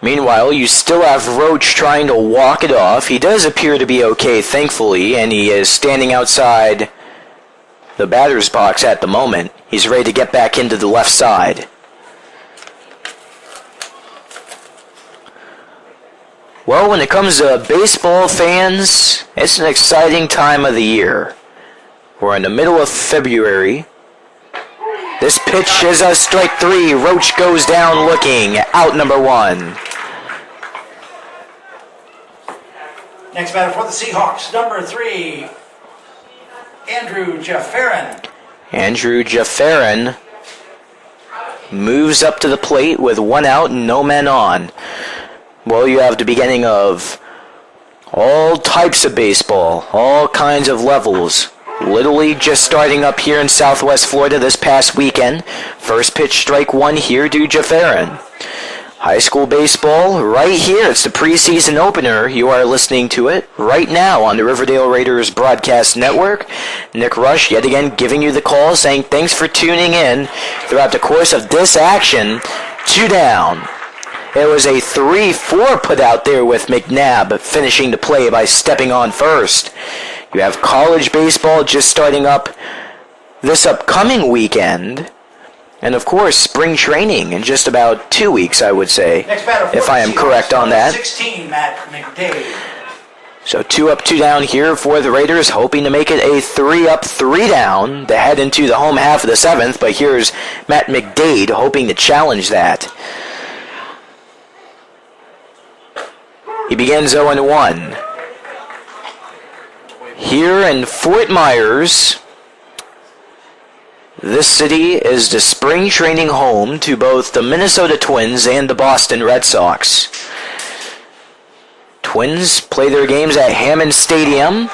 Meanwhile, you still have Roach trying to walk it off. He does appear to be okay, thankfully, and he is standing outside the batter's box at the moment. He's ready to get back into the left side. Well, when it comes to baseball fans, it's an exciting time of the year. We're in the middle of February. This pitch is a strike 3. Roach goes down looking. Out number 1. Next batter for the Seahawks, number 3, Andrew Jefferin. Andrew Jefferin moves up to the plate with 1 out and no men on. Well, you have the beginning of all types of baseball, all kinds of levels. Little League just starting up here in Southwest Florida this past weekend. First pitch, strike 1 here to Jefferin. High school baseball right here. It's the preseason opener. You are listening to it right now on the Riverdale Raiders broadcast network. Nick Rush yet again giving you the call, saying thanks for tuning in throughout the course of this action. 2 down. It was a 3-4 put out there with McNabb finishing the play by stepping on first. You have college baseball just starting up this upcoming weekend. And of course, spring training in just about 2 weeks, I would say, if I am correct on that. 16, Matt McDade. So 2 up, 2 down here for the Raiders, hoping to make it a 3 up, 3 down to head into the home half of the 7th. But here's Matt McDade hoping to challenge that. He begins 0-1. Here in Fort Myers, this city is the spring training home to both the Minnesota Twins and the Boston Red Sox. Twins play their games at Hammond Stadium.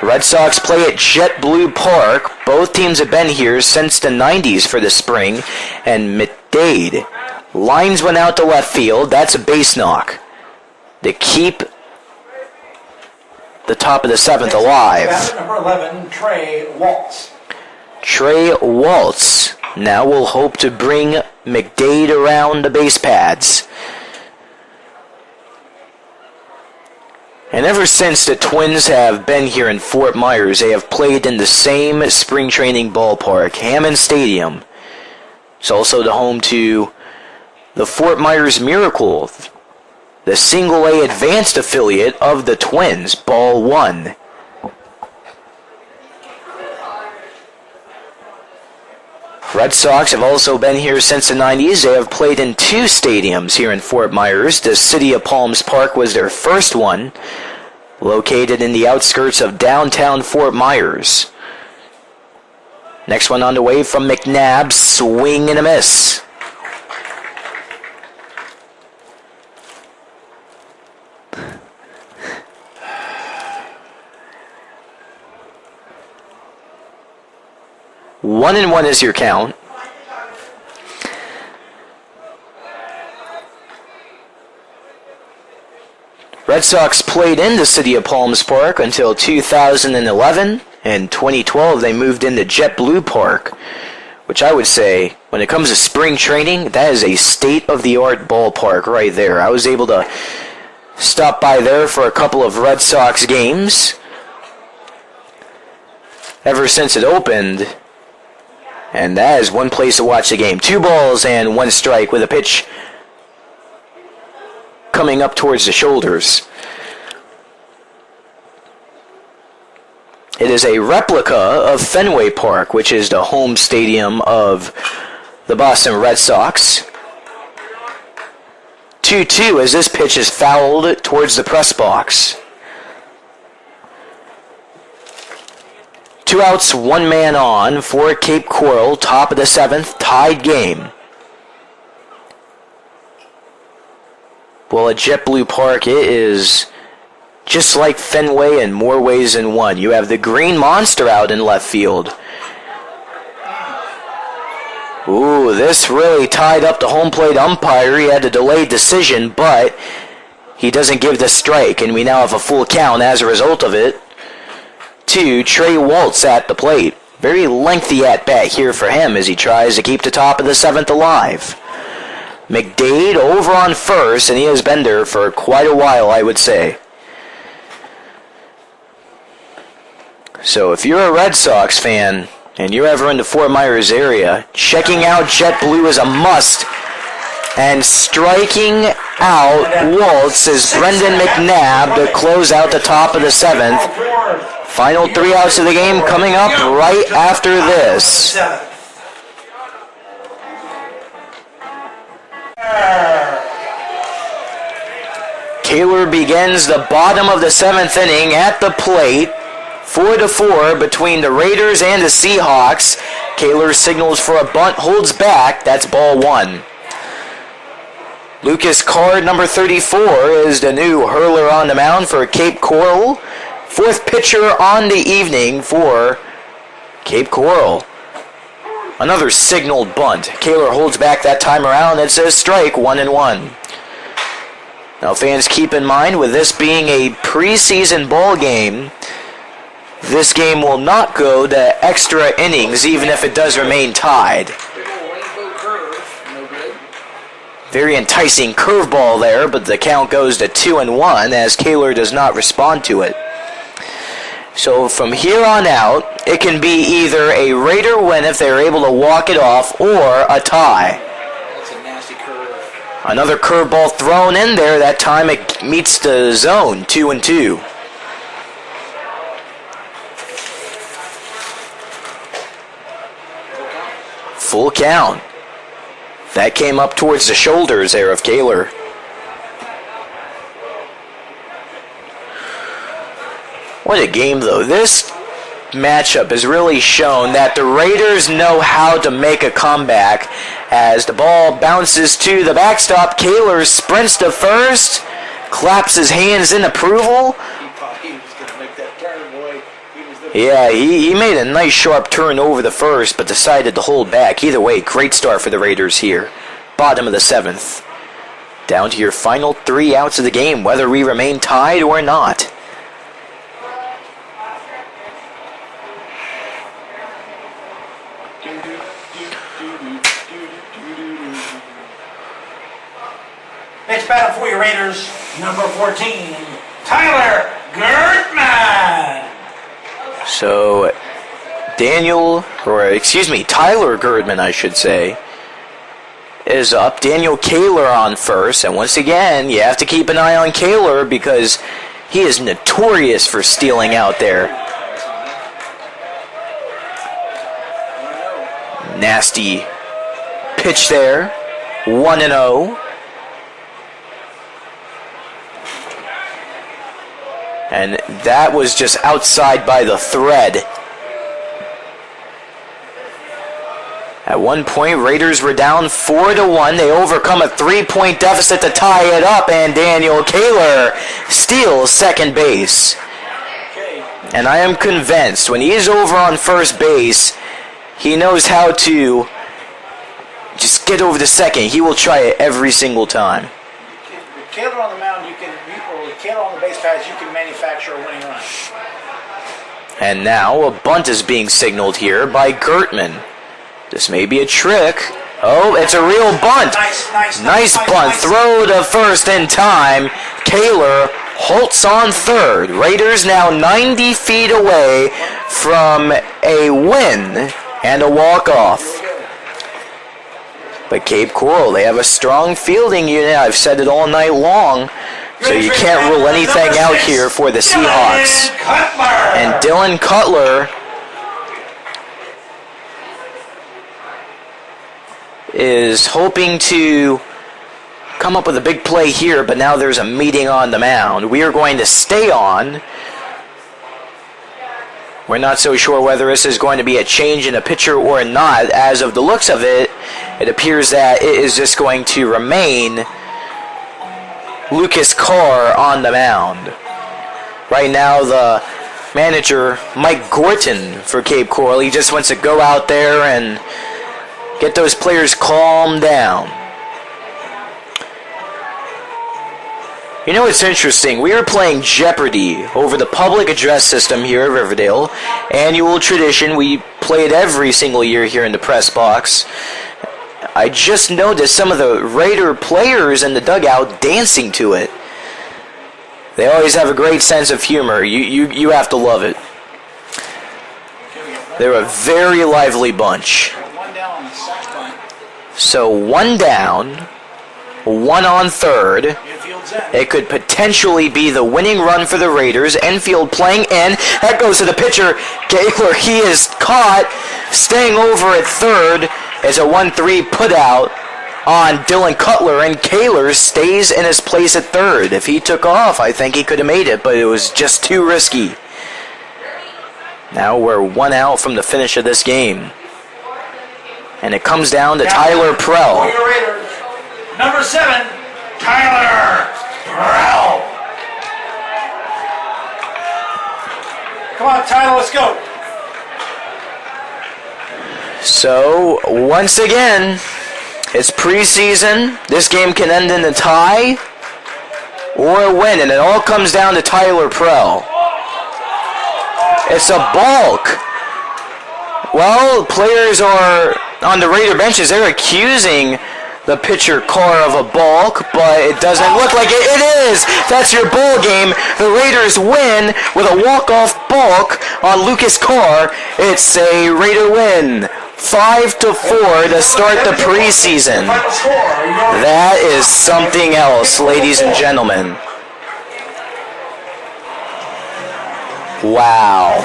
Red Sox play at JetBlue Park. Both teams have been here since the 90s for the spring. And McDade lines one out to left field. That's a base knock to keep the top of the 7th alive. Number 11, Trey Waltz. Trey Waltz now will hope to bring McDade around the base pads. And ever since the Twins have been here in Fort Myers, they have played in the same spring training ballpark, Hammond Stadium. It's also the home to the Fort Myers Miracle, the single-A advanced affiliate of the Twins, ball 1. Red Sox have also been here since the 90s. They have played in 2 stadiums here in Fort Myers. The City of Palms Park was their first one, located in the outskirts of downtown Fort Myers. Next one on the way from McNabb, swing and a miss. One and one is your count. Red Sox played in the City of Palms Park until 2011. In 2012, they moved into JetBlue Park, which I would say, When it comes to spring training, that is a state-of-the-art ballpark right there. I was able to stop by there for a couple of Red Sox games ever since it opened. And that is one place to watch the game. 2 balls and 1 strike with a pitch coming up towards the shoulders. It is a replica of Fenway Park, which is the home stadium of the Boston Red Sox. 2-2 as this pitch is fouled towards the press box. 2 outs, 1 man on for Cape Coral, top of the 7th, tied game. Well, at JetBlue Park, it is just like Fenway in more ways than one. You have the Green Monster out in left field. Ooh, this really tied up the home plate umpire. He had a delayed decision, but he doesn't give the strike, and we now have a full count as a result of it to Trey Waltz at the plate. Very lengthy at-bat here for him as he tries to keep the top of the 7th alive. McDade over on first, and he has been there for quite a while, I would say. So if you're a Red Sox fan and you're ever in the Fort Myers area, checking out JetBlue is a must. And striking out Waltz is Brendan McNabb to close out the top of the 7th. Final 3 outs of the game coming up right after this. Kaler begins the bottom of the 7th inning at the plate. 4-4 between the Raiders and the Seahawks. Kaler signals for a bunt, holds back. That's ball 1. Lucas Card, number 34, is the new hurler on the mound for Cape Coral. 4th pitcher on the evening for Cape Coral. Another signaled bunt. Kaler holds back that time around. It says strike, 1-1. Now fans, keep in mind, with this being a preseason ball game, this game will not go to extra innings, even if it does remain tied. Very enticing curveball there, but the count goes to 2-1 as Kaler does not respond to it. So from here on out, it can be either a Raider win if they're able to walk it off, or a tie. That's a nasty curve. Another curveball thrown in there. That time it meets the zone, 2-2. Full count. That came up towards the shoulders there of Kaler. What a game, though. This matchup has really shown that the Raiders know how to make a comeback. As the ball bounces to the backstop, Kaler sprints to first, claps his hands in approval. Yeah, he made a nice sharp turn over the first, but decided to hold back. Either way, great start for the Raiders here. Bottom of the 7th. Down to your final 3 outs of the game, whether we remain tied or not. Next batter for your Raiders, number 14, Tyler Girdman. So, Tyler Girdman, I should say, is up. Daniel Kaler on first. And once again, you have to keep an eye on Kaler because he is notorious for stealing out there. Nasty pitch there. 1-0. And that was just outside by the thread. At one point, Raiders were down 4-1. They overcome a 3-point deficit to tie it up, and Daniel Kaler steals second base. And I am convinced when he's over on first base, he knows how to just get over to second. He will try it every single time. With Kaler on the mound, or with Kaler on the base pads, you can manufacture a winning run. And now a bunt is being signaled here by Gertman. This may be a trick. Oh, it's a real bunt. Nice bunt. Nice. Throw to first in time. Kaler halts on third. Raiders now 90 feet away from a win and a walk-off. But Cape Coral, they have a strong fielding unit. I've said it all night long. So you can't rule anything out here for the Seahawks. And Dylan Cutler is hoping to come up with a big play here, but now there's a meeting on the mound. We are going to stay on. We're not so sure whether this is going to be a change in a pitcher or not. As of the looks of it, it appears that it is just going to remain Lucas Carr on the mound. Right now, the manager, Mike Gorton, for Cape Coral, he just wants to go out there and get those players calmed down. You know, it's interesting. We are playing Jeopardy over the public address system here at Riverdale. Annual tradition. We play it every single year here in the press box. I just noticed some of the Raider players in the dugout dancing to it. They always have a great sense of humor. You have to love it. They're a very lively bunch. So 1 down, 1 on third. It could potentially be the winning run for the Raiders. Enfield playing in. That goes to the pitcher, Kaler. He is caught, staying over at third. It's a 1-3 put out on Dylan Cutler, and Kaler stays in his place at third. If he took off, I think he could have made it, but it was just too risky. Now we're 1 out from the finish of this game. And it comes down to Tyler Prell. Number 7, Tyler Prell. Come on, Tyler, let's go. So, once again, it's preseason. This game can end in a tie or a win, and it all comes down to Tyler Prell. It's a balk. Well, players are on the Raider benches. They're accusing the pitcher Carr of a balk, but it doesn't look like it. It is! That's your ball game. The Raiders win with a walk-off balk on Lucas Carr. It's a Raider win. 5-4 to start the preseason. That is something else, ladies and gentlemen. Wow.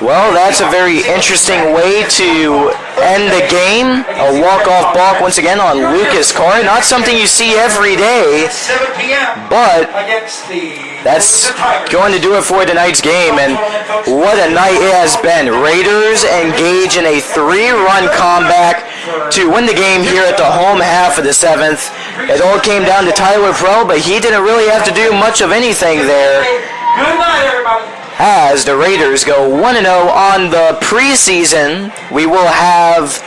Well, that's a very interesting way to end the game. A walk-off balk once again on Lucas Carr. Not something you see every day, but that's going to do it for tonight's game. And what a night it has been. Raiders engage in a 3-run comeback to win the game here at the home half of the 7th. It all came down to Tyler Prell, but he didn't really have to do much of anything there. Good night, everybody. As the Raiders go 1-0 on the preseason. We will have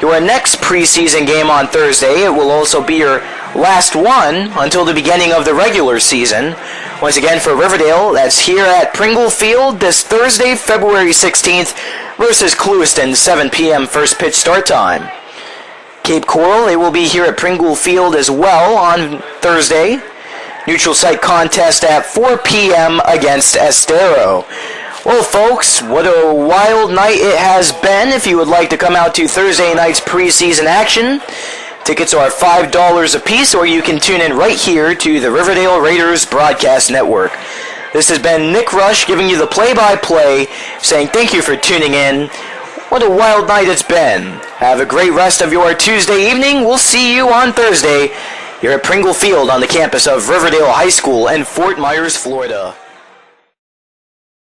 your next preseason game on Thursday. It will also be your last one until the beginning of the regular season. Once again for Riverdale, that's here at Pringle Field this Thursday, February 16th versus Clewiston, 7 p.m. first pitch start time. Cape Coral, they will be here at Pringle Field as well on Thursday. Neutral site contest at 4 p.m. against Estero. Well, folks, what a wild night it has been. If you would like to come out to Thursday night's preseason action, tickets are $5 a piece, or you can tune in right here to the Riverdale Raiders Broadcast Network. This has been Nick Rush giving you the play-by-play, saying thank you for tuning in. What a wild night it's been. Have a great rest of your Tuesday evening. We'll see you on Thursday. You're at Pringle Field on the campus of Riverdale High School in Fort Myers, Florida.